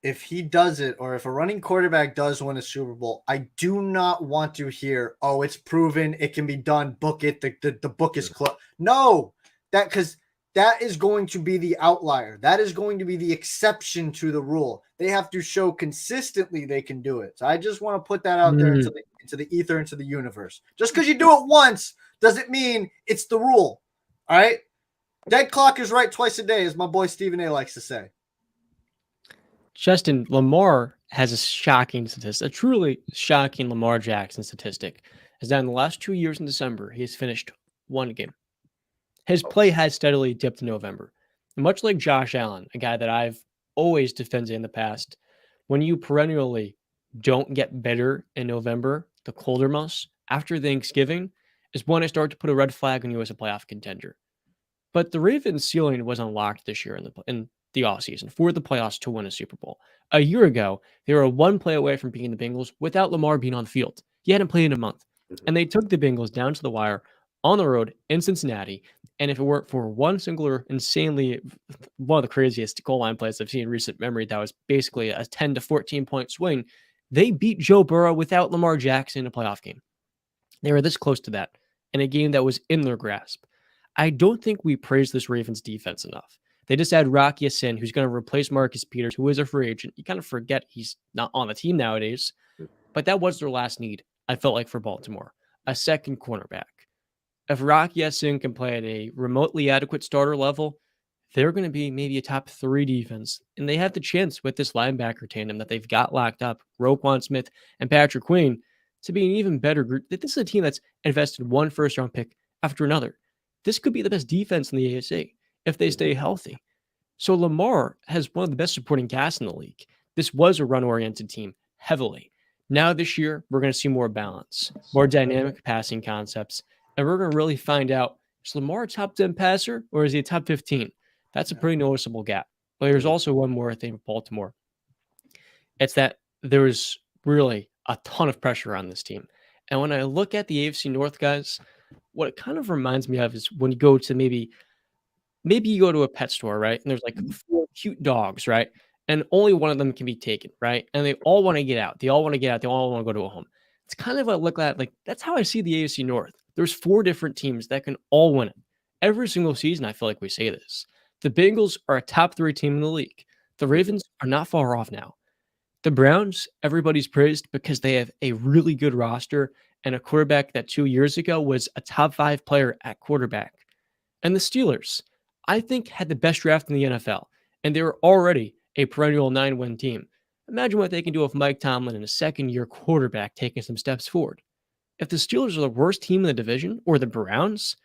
If he does it, or if a running quarterback does win a Super Bowl, I do not want to hear, oh, it's proven, it can be done, book it, the book is closed. No, because that is going to be the outlier. That is going to be the exception to the rule. They have to show consistently they can do it. So I just want to put that out there into the ether, into the universe. Just because you do it once doesn't mean it's the rule. All right? Dead clock is right twice a day, as my boy Stephen A. likes to say. Justin, Lamar has a shocking statistic, a truly shocking Lamar Jackson statistic. Is that in the last 2 years in December, he has finished one game. His play has steadily dipped in November. And much like Josh Allen, a guy that I've always defended in the past, when you perennially don't get better in November, the colder months, after Thanksgiving, is when I start to put a red flag on you as a playoff contender. But the Ravens' ceiling was unlocked this year in the offseason for the playoffs to win a Super Bowl. A year ago, they were one play away from beating the Bengals without Lamar being on the field. He hadn't played in a month. And they took the Bengals down to the wire on the road in Cincinnati. And if it weren't for one singular, insanely, one of the craziest goal line plays I've seen in recent memory, that was basically a 10 to 14 point swing, they beat Joe Burrow without Lamar Jackson in a playoff game. They were this close to that in a game that was in their grasp. I don't think we praise this Ravens defense enough. They just had Rock Ya-Sin, who's going to replace Marcus Peters, who is a free agent. You kind of forget he's not on the team nowadays, but that was their last need, I felt like, for Baltimore. A second cornerback. If Rock Ya-Sin can play at a remotely adequate starter level, they're going to be maybe a top 3 defense. And they have the chance with this linebacker tandem that they've got locked up, Roquan Smith and Patrick Queen, to be an even better group. This is a team that's invested one first-round pick after another. This could be the best defense in the AFC if they stay healthy. So Lamar has one of the best supporting casts in the league. This was a run-oriented team heavily. Now this year, we're going to see more balance, more dynamic passing concepts, and we're going to really find out, is Lamar a top 10 passer or is he a top 15? That's a pretty noticeable gap. But there's also one more thing with Baltimore. It's that there's really a ton of pressure on this team. And when I look at the AFC North guys, what it kind of reminds me of is when you go to maybe you go to a pet store, right? And there's like 4 cute dogs, right? And only one of them can be taken, right? And they all want to get out. They all want to get out. They all want to go to a home. It's kind of what I look at. Like, that's how I see the AFC North. There's 4 different teams that can all win it. Every single season, I feel like we say this. The Bengals are a top 3 team in the league. The Ravens are not far off now. The Browns, everybody's praised because they have a really good roster and a quarterback that 2 years ago was a top 5 player at quarterback. And the Steelers, I think, had the best draft in the NFL, and they were already a perennial 9-win team. Imagine what they can do with Mike Tomlin and a second-year quarterback taking some steps forward. If the Steelers are the worst team in the division, or the Browns,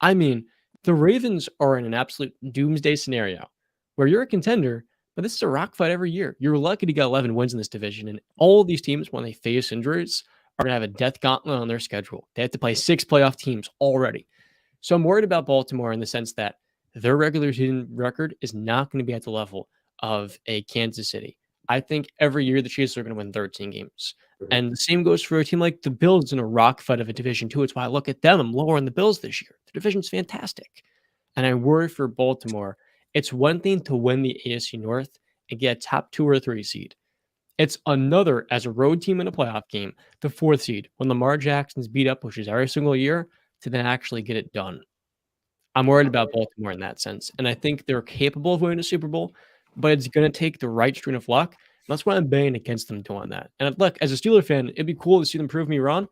I mean, the Ravens are in an absolute doomsday scenario where you're a contender, but this is a rock fight every year. You're lucky to get 11 wins in this division, and all of these teams, when they face injuries, are going to have a death gauntlet on their schedule. They have to play 6 playoff teams already. So I'm worried about Baltimore in the sense that their regular season record is not going to be at the level of a Kansas City. I think every year the Chiefs are going to win 13 games. And the same goes for a team like the Bills in a rock fight of a division too. It's why I look at them. I'm lower on the Bills this year. The division's fantastic. And I worry for Baltimore. It's one thing to win the AFC North and get a top 2 or 3 seed. It's another, as a road team in a playoff game, the 4th seed, when Lamar Jackson's beat up, which is every single year, to then actually get it done. I'm worried about Baltimore in that sense. And I think they're capable of winning a Super Bowl, but it's going to take the right string of luck. And that's why I'm betting against them doing that. And look, as a Steeler fan, it'd be cool to see them prove me wrong,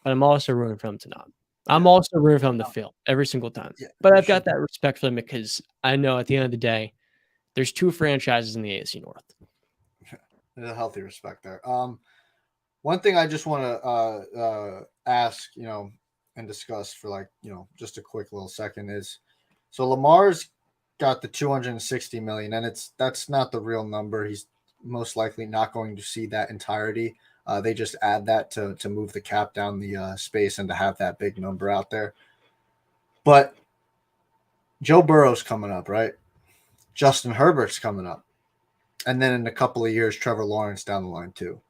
but I'm also rooting for them to not. I'm also rooting for them to fail every single time. But I've got that respect for them because I know at the end of the day, there's 2 franchises in the AFC North. There's a healthy respect there. One thing I just want to ask, and discuss for just a quick little second is, so Lamar's got the $260 million, and that's not the real number. He's most likely not going to see that entirety. They just add that to move the cap down the space and to have that big number out there. But Joe Burrow's coming up, right? Justin Herbert's coming up. And then in a couple of years, Trevor Lawrence down the line too.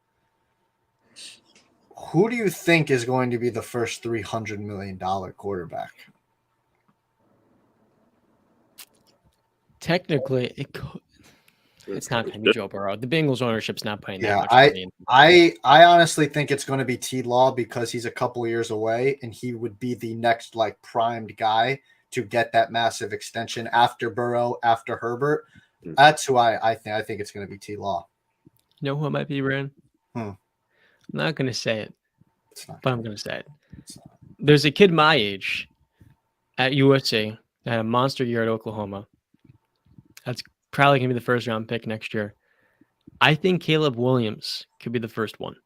Who do you think is going to be the first $300 million quarterback? Technically, it's not going to be Joe Burrow. The Bengals ownership's not putting that much money in. I honestly think it's going to be T. Law because he's a couple years away, and he would be the next primed guy to get that massive extension after Burrow, after Herbert. That's who I think. I think it's going to be T. Law. You know who it might be, Rand? I'm not going to say it, but I'm going to say it. There's a kid my age at USC that had a monster year at Oklahoma. That's probably going to be the first round pick next year. I think Caleb Williams could be the first one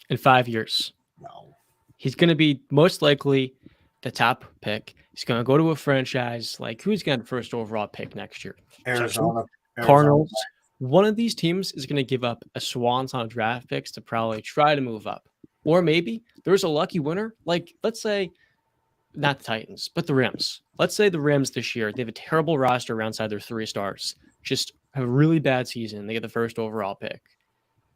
in 5 years. No. He's going to be most likely the top pick. He's going to go to a franchise who's going to have the first overall pick next year? Arizona. Cardinals. One of these teams is going to give up a swan on draft picks to probably try to move up. Or maybe there's a lucky winner. Let's say, not the Titans, but the Rams. Let's say the Rams this year, they have a terrible roster outside their 3 stars. Just have a really bad season. They get the first overall pick.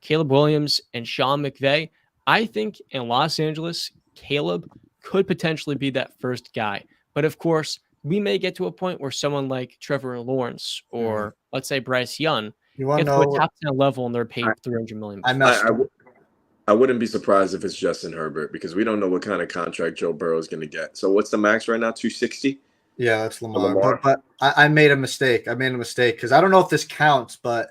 Caleb Williams and Sean McVay. I think in Los Angeles, Caleb could potentially be that first guy. But of course, we may get to a point where someone like Trevor Lawrence or let's say Bryce Young gets to a top 10 level and they're paid $300 million. I wouldn't be surprised if it's Justin Herbert because we don't know what kind of contract Joe Burrow is going to get. So what's the max right now? 260? Yeah, that's Lamar. But I made a mistake. Because I don't know if this counts, but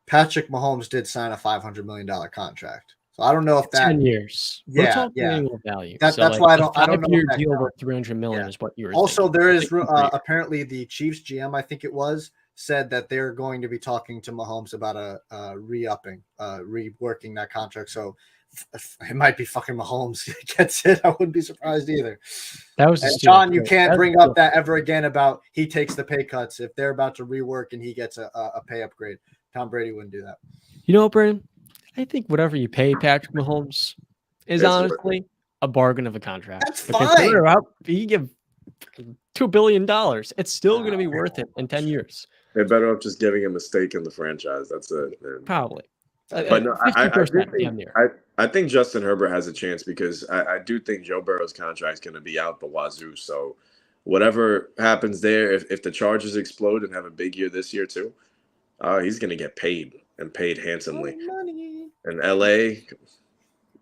Patrick Mahomes did sign a $500 million contract. So I don't know if that 10 years. We're talking annual value. That's why I don't know. If that deal worth $300 million is what you were also thinking. There is apparently the Chiefs GM, I think it was, said that they're going to be talking to Mahomes about reworking that contract. So it might be fucking Mahomes gets it. I wouldn't be surprised either. That was and John, you can't bring up that ever again about he takes the pay cuts if they're about to rework and he gets a pay upgrade. Tom Brady wouldn't do that. You know what, Brandon? I think whatever you pay Patrick Mahomes is honestly a bargain of a contract. That's fine. You give $2 billion. It's still going to be worth it in 10 years. They're better off just giving him a stake in the franchise. That's it. Man. Probably. But no, I think Justin Herbert has a chance because I do think Joe Burrow's contract is going to be out the wazoo. So whatever happens there, if the Chargers explode and have a big year this year too, he's going to get paid and paid handsomely. Money. In LA,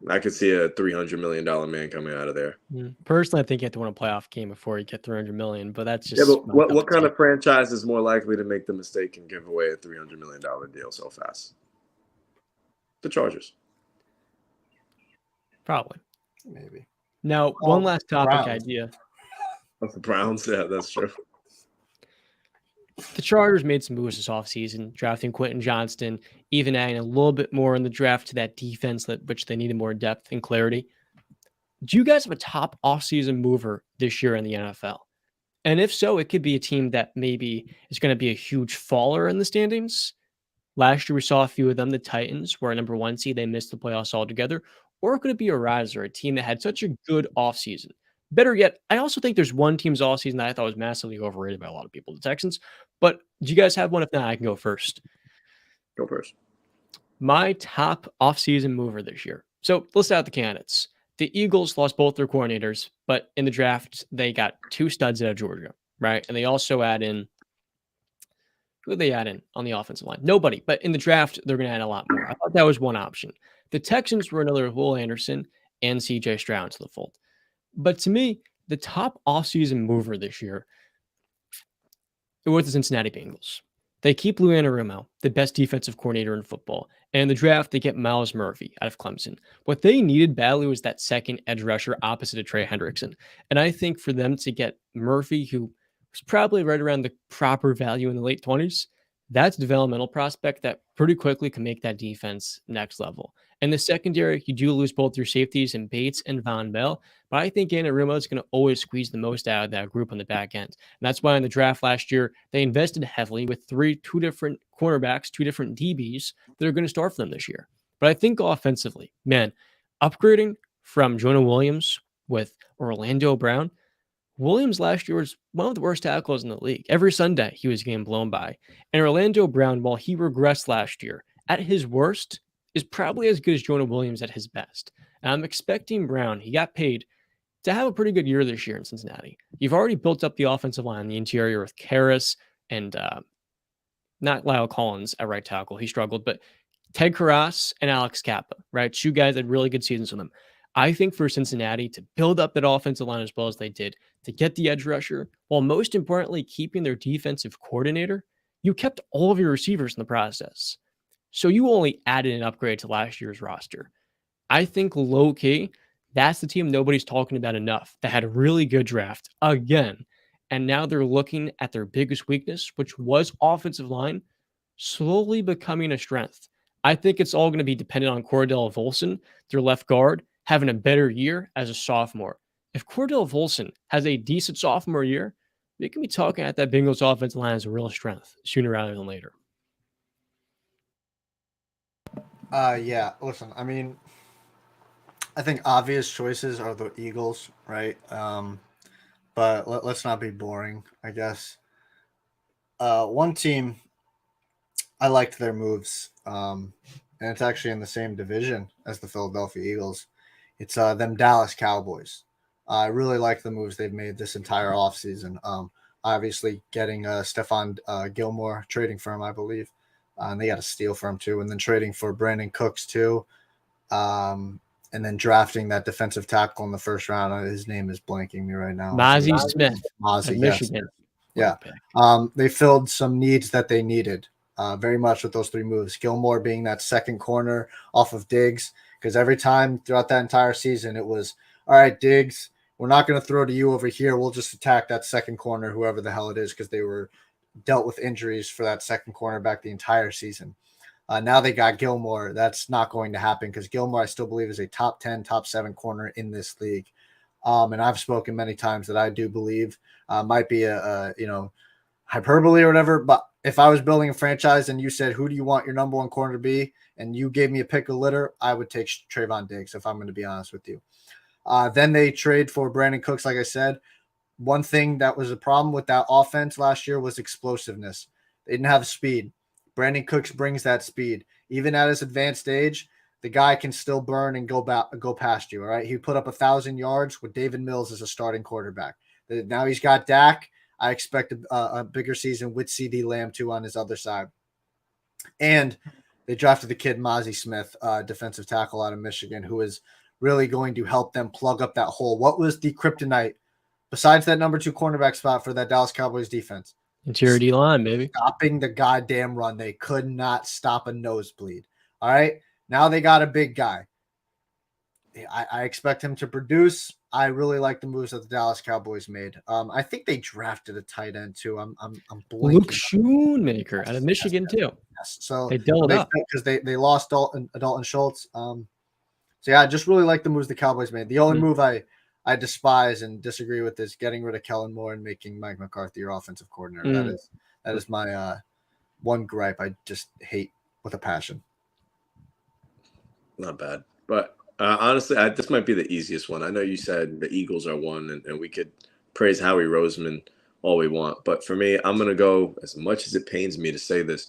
I could see a $300 million man coming out of there. Personally, I think you have to win a playoff game before you get $300 million, but that's just. Yeah, but what kind of franchise is more likely to make the mistake and give away a $300 million deal so fast? The Chargers. Probably. Maybe. Now, one last topic Browns. idea. The Browns, yeah, that's true. The Chargers made some moves this offseason, drafting Quentin Johnston, even adding a little bit more in the draft to that defense, which they needed more depth and clarity. Do you guys have a top offseason mover this year in the NFL? And if so, it could be a team that maybe is going to be a huge faller in the standings. Last year, we saw a few of them. The Titans were a number 1 seed. They missed the playoffs altogether. Or could it be a riser, a team that had such a good offseason? Better yet, I also think there's one team's offseason that I thought was massively overrated by a lot of people, the Texans. But do you guys have one? If not, I can go first. Go first. My top offseason mover this year. So let's start with the candidates. The Eagles lost both their coordinators, but in the draft, they got 2 studs out of Georgia, right? And they also add in, who did they add in on the offensive line? Nobody. But in the draft, they're going to add a lot more. I thought that was one option. The Texans were another Will Anderson and CJ Stroud to the fold. But to me, the top offseason mover this year, it was the Cincinnati Bengals. They keep Lou Anarumo, the best defensive coordinator in football. And in the draft, they get Miles Murphy out of Clemson. What they needed badly was that second edge rusher opposite of Trey Hendrickson. And I think for them to get Murphy, who was probably right around the proper value in the late 20s, that's a developmental prospect that pretty quickly can make that defense next level. And the secondary, you do lose both your safeties in Bates and Von Bell, but I think Anarumo is going to always squeeze the most out of that group on the back end. And that's why in the draft last year, they invested heavily with two different cornerbacks, 2 different DBs that are going to start for them this year. But I think offensively, man, upgrading from Jonah Williams with Orlando Brown, Williams last year was one of the worst tackles in the league. Every Sunday, he was getting blown by. And Orlando Brown, while he regressed last year, at his worst, is probably as good as Jonah Williams at his best. And I'm expecting Brown, he got paid, to have a pretty good year this year in Cincinnati. You've already built up the offensive line, the interior with Karras and not Lyle Collins at right tackle. He struggled, but Ted Karras and Alex Kappa, right? 2 guys that had really good seasons with them. I think for Cincinnati to build up that offensive line as well as they did, to get the edge rusher, while most importantly keeping their defensive coordinator, you kept all of your receivers in the process. So you only added an upgrade to last year's roster. I think low-key, that's the team nobody's talking about enough that had a really good draft again. And now they're looking at their biggest weakness, which was offensive line, slowly becoming a strength. I think it's all going to be dependent on Cordell Volson, their left guard, having a better year as a sophomore. If Cordell Volson has a decent sophomore year, we can be talking at that Bengals offensive line as a real strength sooner rather than later. Yeah, listen, I mean, I think obvious choices are the Eagles, right? But let's not be boring, I guess. One team, I liked their moves, and it's actually in the same division as the Philadelphia Eagles. It's them Dallas Cowboys. I really like the moves they've made this entire offseason. Obviously, getting Stephon Gilmore, trading for him, I believe. And they got a steal for him, too. And then trading for Brandon Cooks, too. And then drafting that defensive tackle in the first round. His name is blanking me right now. Mozzie Smith. Mozzie, Michigan. Yes. Yeah. They filled some needs that they needed very much with those 3 moves. Gilmore being that second corner off of Diggs. Because every time throughout that entire season, it was, all right, Diggs, we're not going to throw to you over here. We'll just attack that second corner, whoever the hell it is, because they were dealt with injuries for that second cornerback the entire season. Now they got Gilmore. That's not going to happen because Gilmore, I still believe, is a top 10, top 7 corner in this league. And I've spoken many times that I do believe might be a hyperbole or whatever. But if I was building a franchise and you said, who do you want your number 1 corner to be? And you gave me a pick of litter, I would take Trayvon Diggs, if I'm going to be honest with you. Then they trade for Brandon Cooks, like I said. One thing that was a problem with that offense last year was explosiveness. They didn't have speed. Brandon Cooks brings that speed. Even at his advanced age, the guy can still burn and go past you, all right? He put up 1,000 yards with David Mills as a starting quarterback. Now he's got Dak. I expect a bigger season with CD Lamb, too, on his other side. And they drafted the kid Mozzie Smith, defensive tackle out of Michigan, who is really going to help them plug up that hole. What was the kryptonite besides that number 2 cornerback spot for that Dallas Cowboys defense? Interior D-line, baby. Stopping the goddamn run. They could not stop a nosebleed. All right? Now they got a big guy. I expect him to produce. I really like the moves that the Dallas Cowboys made. I think they drafted a tight end too. I'm blanking. Luke Schoonmaker out of Michigan too. Yes. So they doubled up because they lost Dalton Schultz. So yeah, I just really like the moves the Cowboys made. The only move I despise and disagree with is getting rid of Kellen Moore and making Mike McCarthy your offensive coordinator. That is my one gripe. I just hate with a passion. Not bad, but honestly, this might be the easiest one. I know you said the Eagles are one, and we could praise Howie Roseman all we want, but for me, I'm gonna go. As much as it pains me to say this,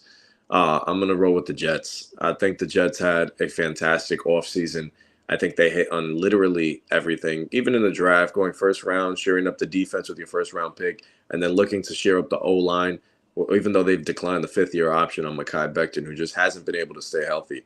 I'm gonna roll with the Jets. I think the Jets had a fantastic offseason. I think they hit on literally everything, even in the draft, going first round, shoring up the defense with your first round pick, and then looking to shore up the O-line, even though they've declined the 5th-year option on Mekhi Becton, who just hasn't been able to stay healthy.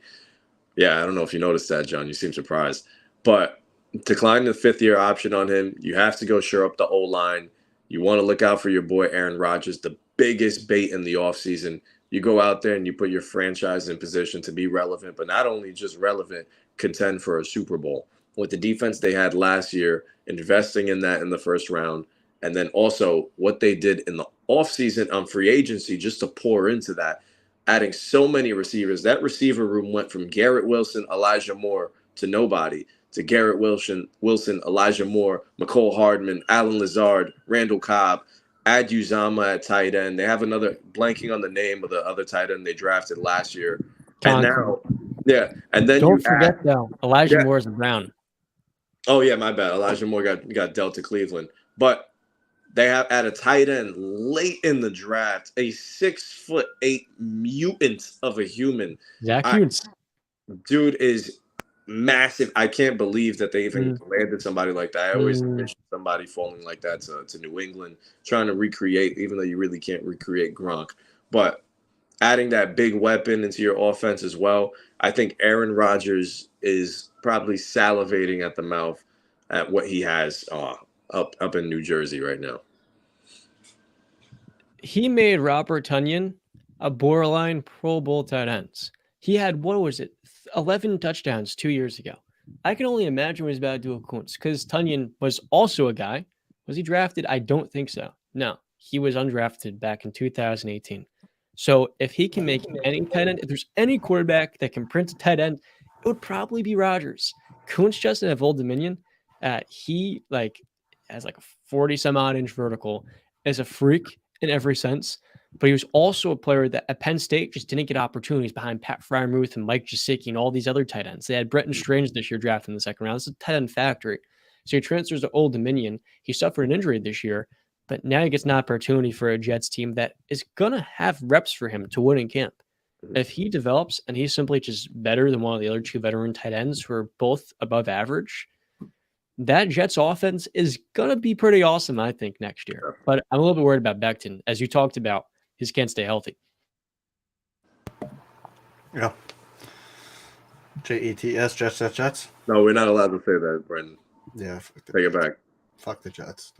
Yeah, I don't know if you noticed that, John. You seem surprised. But declining the 5th-year option on him, you have to go shore up the O-line. You want to look out for your boy Aaron Rodgers, the biggest bait in the offseason. You go out there and you put your franchise in position to be relevant, but not only just relevant, contend for a Super Bowl. With the defense they had last year, investing in that in the first round, and then also what they did in the offseason on free agency just to pour into that, adding so many receivers. That receiver room went from Garrett Wilson, Elijah Moore to nobody, to Garrett Wilson, Elijah Moore, McCole Hardman, Alan Lazard, Randall Cobb, Ad Uzama at tight end. They have another, blanking on the name of the other tight end they drafted last year. And now, yeah. And then don't forget though, Elijah Moore is a Brown. Oh yeah, my bad. Elijah Moore got dealt to Cleveland. But they have at a tight end late in the draft, a 6'8" mutant of a human. Zach Hughes. Dude is massive. I can't believe that they even landed somebody like that. I always envision somebody falling like that to New England, trying to recreate, even though you really can't recreate Gronk. But adding that big weapon into your offense as well, I think Aaron Rodgers is probably salivating at the mouth at what he has up in New Jersey right now. He made Robert Tonyan a borderline Pro Bowl tight ends. He had, 11 touchdowns 2 years ago. I can only imagine what he's about to do with Kuntz, because Tonyan was also a guy. Was he drafted? I don't think so. No, he was undrafted back in 2018. So if he can make any tight end, if there's any quarterback that can print a tight end, it would probably be Rodgers. Kuntz Justin at Old Dominion, he has a 40 some odd inch vertical, is a freak in every sense. But he was also a player that at Penn State just didn't get opportunities behind Pat Freiermuth and Mike Gesicki and all these other tight ends. They had Brenton Strange this year drafted in the second round. This is a tight end factory. So he transfers to Old Dominion. He suffered an injury this year, but now he gets an opportunity for a Jets team that is going to have reps for him to win in camp. If he develops and he's simply just better than one of the other 2 veteran tight ends who are both above average, that Jets offense is going to be pretty awesome, I think, next year. But I'm a little bit worried about Becton. As you talked about, he just can't stay healthy. Yeah. Jets, Jets. No, we're not allowed to say that, Brendan. Yeah. Take it back. Fuck the Jets.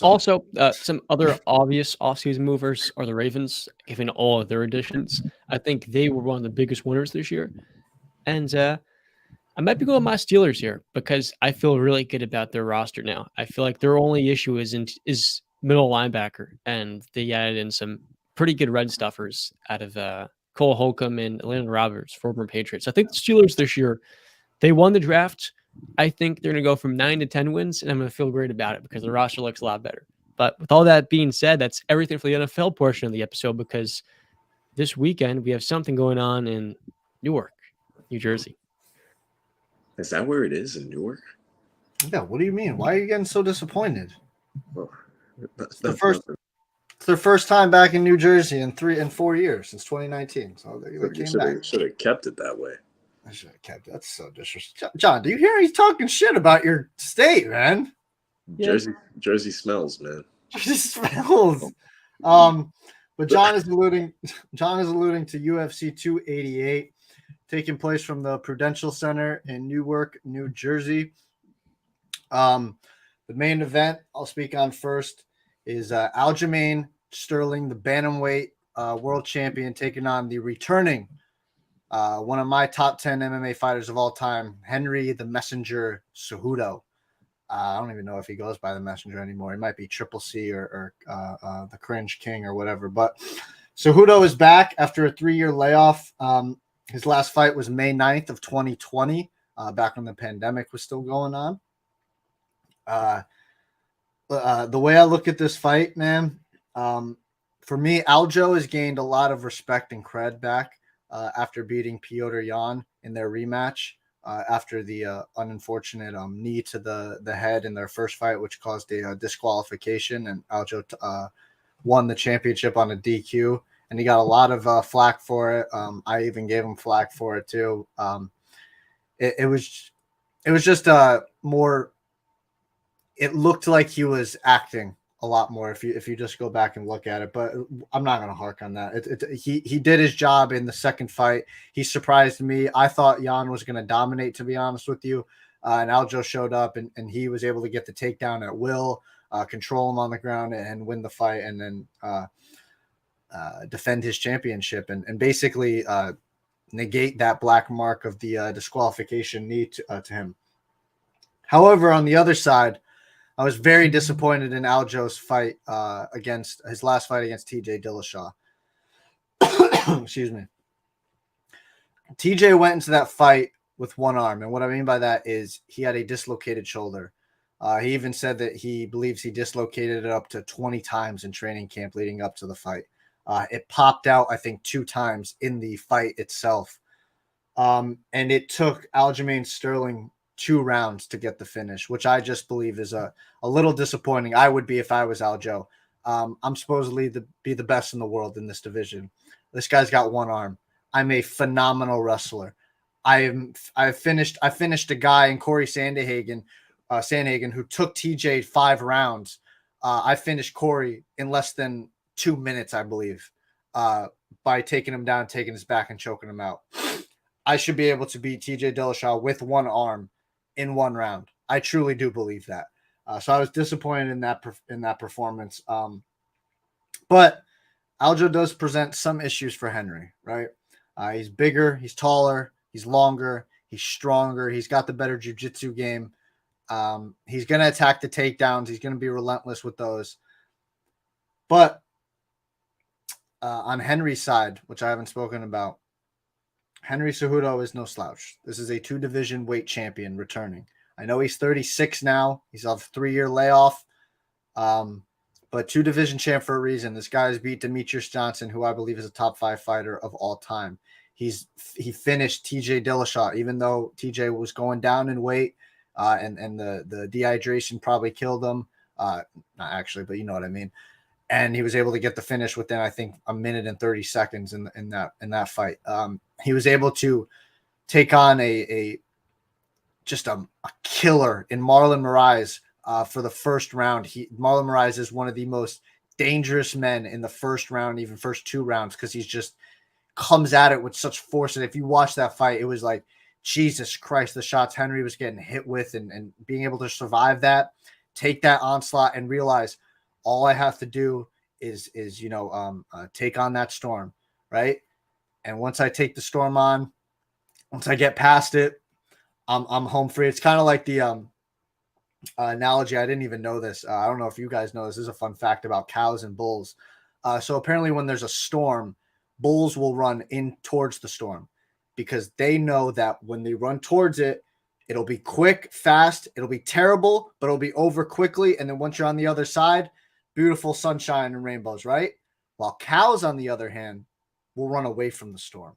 Also, some other obvious offseason movers are the Ravens, given all of their additions. I think they were one of the biggest winners this year. And I might be going with my Steelers here because I feel really good about their roster now. I feel like their only issue is middle linebacker, and they added in some pretty good red stuffers out of Cole Holcomb and Landon Roberts, former Patriots. I think the Steelers this year, they won the draft. I think they're going to go from 9 to 10 wins, and I'm going to feel great about it because the roster looks a lot better. But with all that being said, that's everything for the NFL portion of the episode, because this weekend we have something going on in Newark, New Jersey. Is that where it is, in Newark? Yeah, what do you mean? Why are you getting so disappointed? Well, It's their first time back in New Jersey in 4 years, since 2019. So they came back. Should have kept it that way. I should have kept it. That's so disrespectful. John, do you hear he's talking shit about your state, man? Yeah. Jersey smells, man. Jersey smells. But John is alluding to UFC 288 taking place from the Prudential Center in Newark, New Jersey. The main event I'll speak on first is Aljamain Sterling, the bantamweight world champion, taking on the returning one of my top 10 MMA fighters of all time, Henry the Messenger Cejudo. I don't even know if he goes by the Messenger anymore. He might be Triple C or the Cringe King or whatever. But Cejudo is back after a 3-year layoff. His last fight was May 9th of 2020, back when the pandemic was still going on. The way I look at this fight, man, for me, Aljo has gained a lot of respect and cred back after beating Petr Yan in their rematch after the unfortunate knee to the head in their first fight, which caused a disqualification, and Aljo won the championship on a DQ, and he got a lot of flack for it. I even gave him flack for it too. It was just more. It looked like he was acting a lot more if you just go back and look at it, but I'm not going to hark on that. He did his job in the second fight. He surprised me. I thought Jan was going to dominate, to be honest with you, and Aljo showed up and he was able to get the takedown at will, control him on the ground and win the fight, and then defend his championship and basically negate that black mark of the disqualification knee to him. However, on the other side, I was very disappointed in Aljo's fight against his last fight against TJ Dillashaw. Excuse me. TJ went into that fight with one arm. And what I mean by that is he had a dislocated shoulder. He even said that he believes he dislocated it up to 20 times in training camp leading up to the fight. It popped out, I think, 2 times in the fight itself. And it took Aljamain Sterling 2 rounds to get the finish, which I just believe is a little disappointing. I would be if I was Aljo. I'm supposedly be the best in the world in this division. This guy's got one arm. I'm a phenomenal wrestler. I finished a guy in Corey Sandhagen who took TJ 5 rounds. I finished Corey in less than 2 minutes, I believe, by taking him down, taking his back, and choking him out. I should be able to beat TJ Dillashaw with one arm in 1 round. I truly do believe that. So I was disappointed in that performance. But Aljo does present some issues for Henry, right? He's bigger, he's taller, he's longer, he's stronger, he's got the better jiu-jitsu game. He's going to attack the takedowns. He's going to be relentless with those. But on Henry's side, which I haven't spoken about, Henry Cejudo is no slouch. This is a 2-division weight champion returning. I know he's 36 now. He's off a 3-year layoff. But 2-division champ for a reason. This guy has beat Demetrius Johnson, who I believe is a top 5 fighter of all time. He finished TJ Dillashaw, even though TJ was going down in weight, and the dehydration probably killed him. Not actually, but you know what I mean. And he was able to get the finish within, I think, 1 minute and 30 seconds in that fight. He was able to take on a killer in Marlon Moraes for the first round. Marlon Moraes is one of the most dangerous men in the first round, even first 2 rounds, because he's just comes at it with such force. And if you watch that fight, it was like, Jesus Christ, the shots Henry was getting hit with, and being able to survive that, take that onslaught, and realize all I have to do is take on that storm, right? And once I take the storm on, once I get past it, I'm home free. It's kind of like the analogy. I didn't even know this. I don't know if you guys know this. This is a fun fact about cows and bulls. So apparently when there's a storm, bulls will run in towards the storm because they know that when they run towards it, it'll be quick, fast, it'll be terrible, but it'll be over quickly. And then once you're on the other side, beautiful sunshine and rainbows, right? While cows, on the other hand, will run away from the storm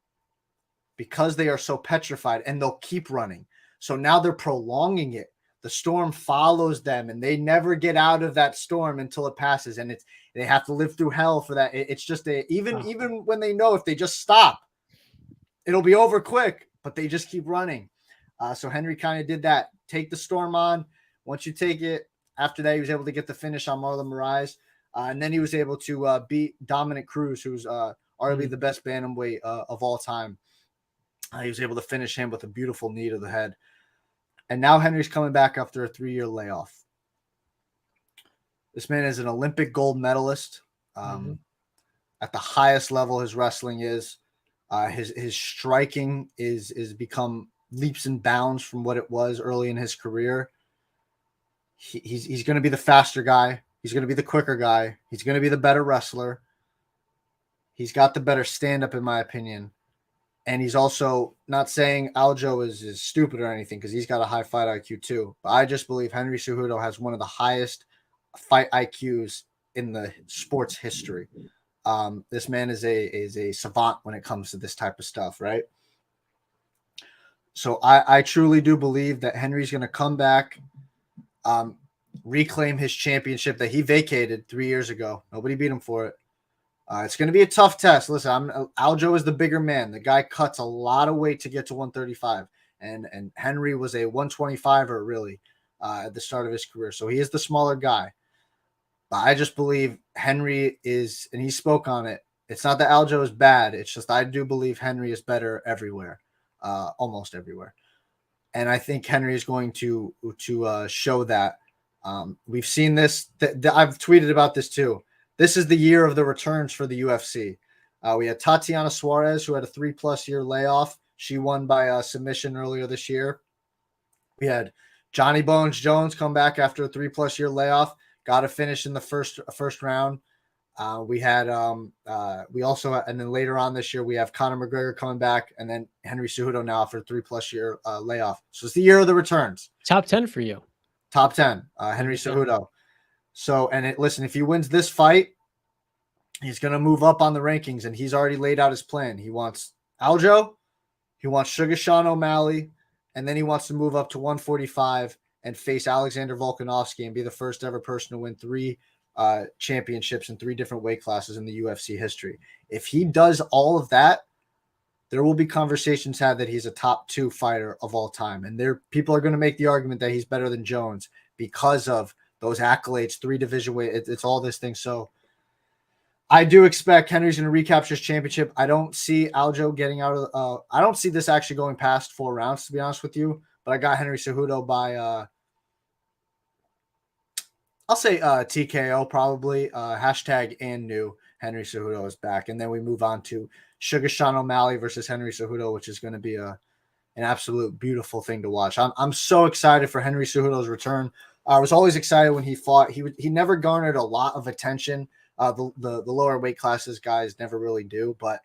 because they are so petrified, and they'll keep running. So now they're prolonging it. The storm follows them, and they never get out of that storm until it passes. And they have to live through hell for that. It's just even when they know if they just stop, it'll be over quick, but they just keep running. So Henry kind of did that. Take the storm on. Once you take it, after that, he was able to get the finish on Marlon Moraes. And then he was able to beat Dominic Cruz, who's arguably the best bantamweight of all time. He was able to finish him with a beautiful knee to the head. And now Henry's coming back after a 3-year layoff. This man is an Olympic gold medalist. At the highest level his wrestling is. His striking is become leaps and bounds from what it was early in his career. He's going to be the faster guy. He's going to be the quicker guy. He's going to be the better wrestler. He's got the better stand-up, in my opinion. And he's also not saying Aljo is stupid or anything, because he's got a high fight IQ too. But I just believe Henry Cejudo has one of the highest fight IQs in the sports history. This man is a savant when it comes to this type of stuff, right? So I truly do believe that Henry's going to come back, reclaim his championship that he vacated 3 years ago. Nobody beat him for it. It's going to be a tough test. Listen, Aljo is the bigger man. The guy cuts a lot of weight to get to 135, and Henry was a 125er really at the start of his career. So he is the smaller guy. But I just believe Henry is, and he spoke on it. It's not that Aljo is bad. It's just I do believe Henry is better everywhere, almost everywhere. And I think Henry is going to show that. We've seen this. I've tweeted about this too. This is the year of the returns for the UFC. We had Tatiana Suarez, who had a 3+ year layoff. She won by submission earlier this year. We had Johnny Bones Jones come back after a 3+ year layoff. Got a finish in the first round. We also, and then later on this year, we have Conor McGregor coming back, and then Henry Cejudo now for a 3+ year layoff. So it's the year of the returns. Top 10 for you. Top 10, Henry Cejudo. So, listen, if he wins this fight, he's going to move up on the rankings, and he's already laid out his plan. He wants Aljo, he wants Sugar Sean O'Malley, and then he wants to move up to 145 and face Alexander Volkanovski and be the first ever person to win 3 championships in 3 different weight classes in the UFC history. If he does all of that, there will be conversations had that he's a top 2 fighter of all time. And people are going to make the argument that he's better than Jones because of those accolades, 3 division weight. It's all this thing. So I do expect Henry's going to recapture his championship. I don't see Aljo getting out of I don't see this actually going past 4 rounds, to be honest with you. But I got Henry Cejudo by I'll say TKO probably. Hashtag and new Henry Cejudo is back. And then we move on to Sugar Sean O'Malley versus Henry Cejudo, which is going to be an absolute beautiful thing to watch. I'm so excited for Henry Cejudo's return. I was always excited when he fought. He never garnered a lot of attention. The lower weight classes guys never really do. But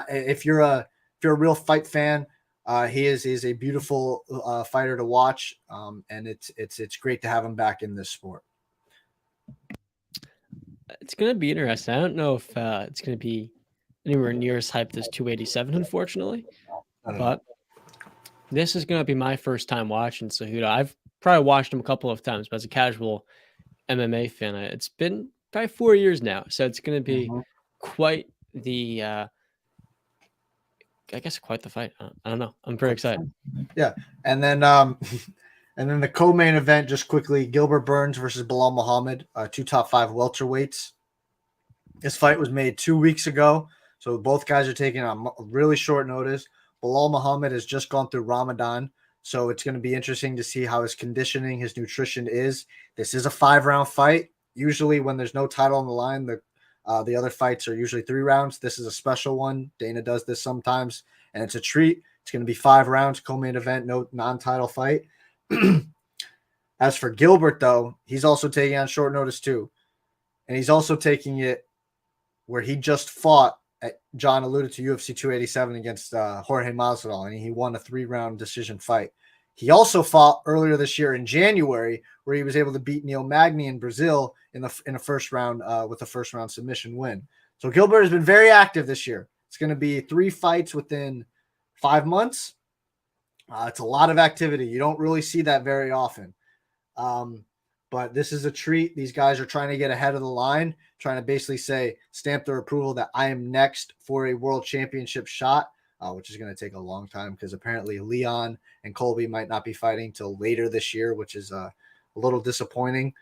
if you're a real fight fan, he is a beautiful fighter to watch. And it's great to have him back in this sport. It's going to be interesting. I don't know if it's going to be anywhere near as hyped as 287, unfortunately. But this is going to be my first time watching Cejudo. I've probably watched him a couple of times, but as a casual MMA fan, it's been probably 4 years now. So it's going to be quite the, I guess, quite the fight. I don't know. I'm pretty excited. Yeah. And then the co-main event, just quickly, Gilbert Burns versus Bilal Muhammad, 2 top 5 welterweights. This fight was made 2 weeks ago. So both guys are taking on really short notice. Bilal Muhammad has just gone through Ramadan. So it's going to be interesting to see how his conditioning, his nutrition is. This is a 5-round fight. Usually when there's no title on the line, the other fights are usually 3 rounds. This is a special one. Dana does this sometimes, and it's a treat. It's going to be 5 rounds, co-main event, no non-title fight. As for Gilbert, though, he's also taking on short notice too. And he's also taking it where he just fought John alluded to UFC 287 against Jorge Masvidal, and he won a 3-round decision fight. He also fought earlier this year in January, where he was able to beat Neil Magny in Brazil in a first round with a first round submission win. So Gilbert has been very active this year. It's going to be 3 fights within 5 months. It's a lot of activity. You don't really see that very often. But this is a treat. These guys are trying to get ahead of the line, trying to basically stamp their approval that I am next for a world championship shot, which is going to take a long time because apparently Leon and Colby might not be fighting till later this year, which is a little disappointing.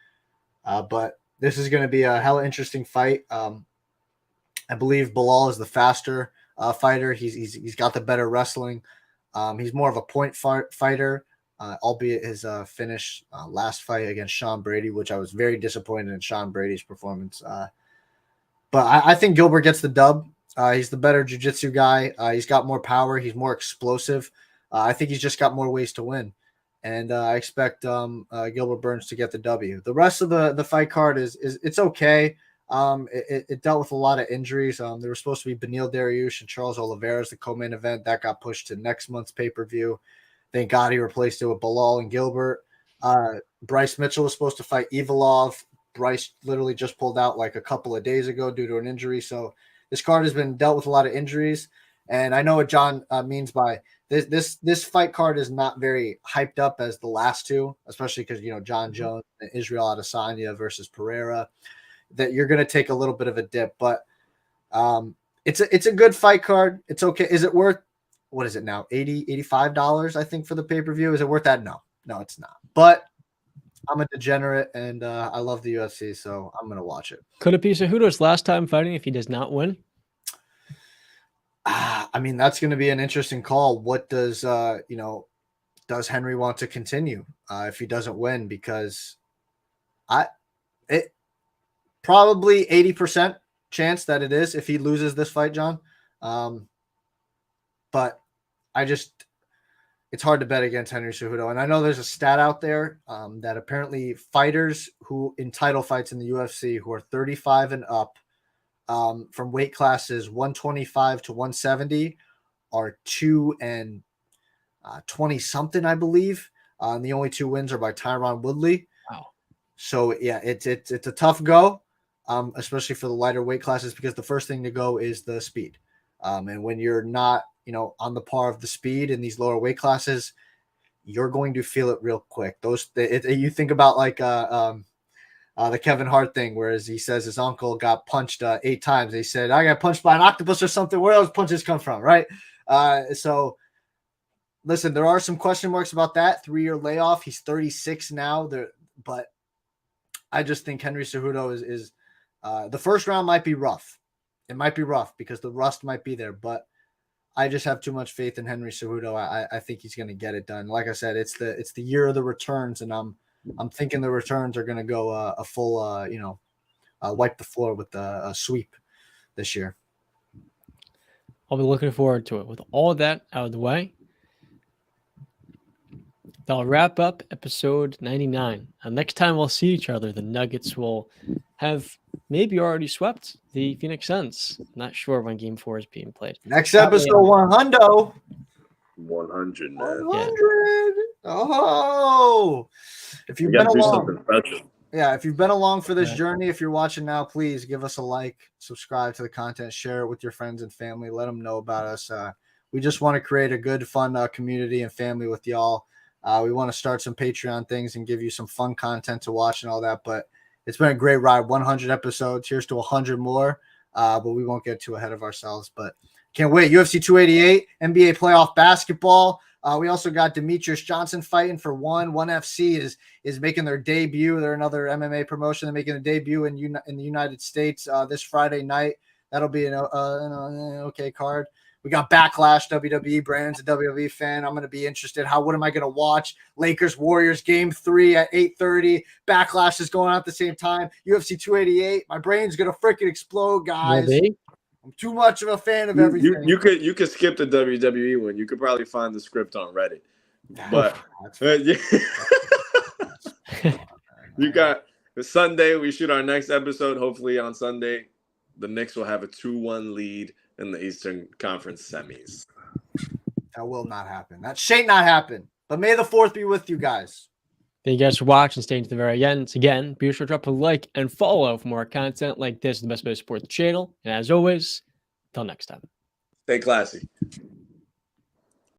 But this is going to be a hella interesting fight. I believe Bilal is the faster fighter. He's got the better wrestling. He's more of a point fighter. Albeit his finish last fight against Sean Brady, which I was very disappointed in Sean Brady's performance. But I think Gilbert gets the dub. He's the better jiu-jitsu guy. He's got more power. He's more explosive. I think he's just got more ways to win. And I expect Gilbert Burns to get the W. The rest of the fight card is it's okay. It dealt with a lot of injuries. There was supposed to be Beneil Dariush and Charles Oliveira as the co-main event. That got pushed to next month's pay-per-view. Thank God he replaced it with Bilal and Gilbert. Bryce Mitchell was supposed to fight Evolov. Bryce literally just pulled out like a couple of days ago due to an injury. So this card has been dealt with a lot of injuries. And I know what John means by this fight card is not very hyped up as the last two, especially because, John Jones and Israel Adesanya versus Pereira, that you're going to take a little bit of a dip. But it's a good fight card. It's okay. Is it worth, what is it now? $80, $85, I think, for the pay-per-view. Is it worth that? No, it's not. But I'm a degenerate and I love the UFC, so I'm going to watch it. Could it be Cejudo's last time fighting if he does not win? I mean, that's going to be an interesting call. What does, does Henry want to continue if he doesn't win? Because it probably 80% chance that it is if he loses this fight, John. But it's hard to bet against Henry Cejudo. And I know there's a stat out there that apparently fighters who in title fights in the UFC who are 35 and up from weight classes 125 to 170 are 2-20 something, I believe. And the only 2 wins are by Tyron Woodley. Wow. So yeah, it's a tough go, especially for the lighter weight classes, because the first thing to go is the speed. And when you're not, on the par of the speed in these lower weight classes, you're going to feel it real quick. You think about like the Kevin Hart thing, whereas he says his uncle got punched 8 times. He said, I got punched by an octopus or something. Where those punches come from, right? So listen, there are some question marks about that 3-year layoff. He's 36 now. But I just think Henry Cejudo is the first round might be rough. It might be rough because the rust might be there, but I just have too much faith in Henry Cejudo. I think he's going to get it done. Like I said, it's the year of the returns, and I'm thinking the returns are going to go a full, wipe the floor with a sweep this year. I'll be looking forward to it. With all of that out of the way, that'll wrap up episode 99. Next time we'll see each other, the Nuggets will have maybe already swept the Phoenix Suns. Not sure when Game 4 is being played. Next episode, 100. 100, man. 100. Oh, if you've been along, if you've been along for this journey, if you're watching now, please give us a like, subscribe to the content, share it with your friends and family. Let them know about us. We just want to create a good, fun community and family with y'all. We want to start some Patreon things and give you some fun content to watch and all that. But it's been a great ride. 100 episodes. Here's to 100 more. But we won't get too ahead of ourselves. But can't wait. UFC 288, NBA playoff basketball. We also got Demetrius Johnson fighting for ONE FC is making their debut. They're another MMA promotion. They're making a debut in the United States this Friday night. That'll be an okay card. We got Backlash, WWE. Brandon's a WWE fan. I'm going to be interested. What am I going to watch? Lakers, Warriors, Game 3 at 8:30. Backlash is going on at the same time. UFC 288. My brain's going to freaking explode, guys. Maybe. I'm too much of a fan of everything. You could skip the WWE one. You could probably find the script on Reddit. But you got the Sunday. We shoot our next episode. Hopefully on Sunday, the Knicks will have a 2-1 lead in the Eastern Conference semis. That will not happen. That shan't not happen. But may the 4th be with you guys. Thank you guys for watching. Staying to the very end. Again, be sure to drop a like and follow for more content like this. The best way to support the channel. And as always, till next time. Stay classy.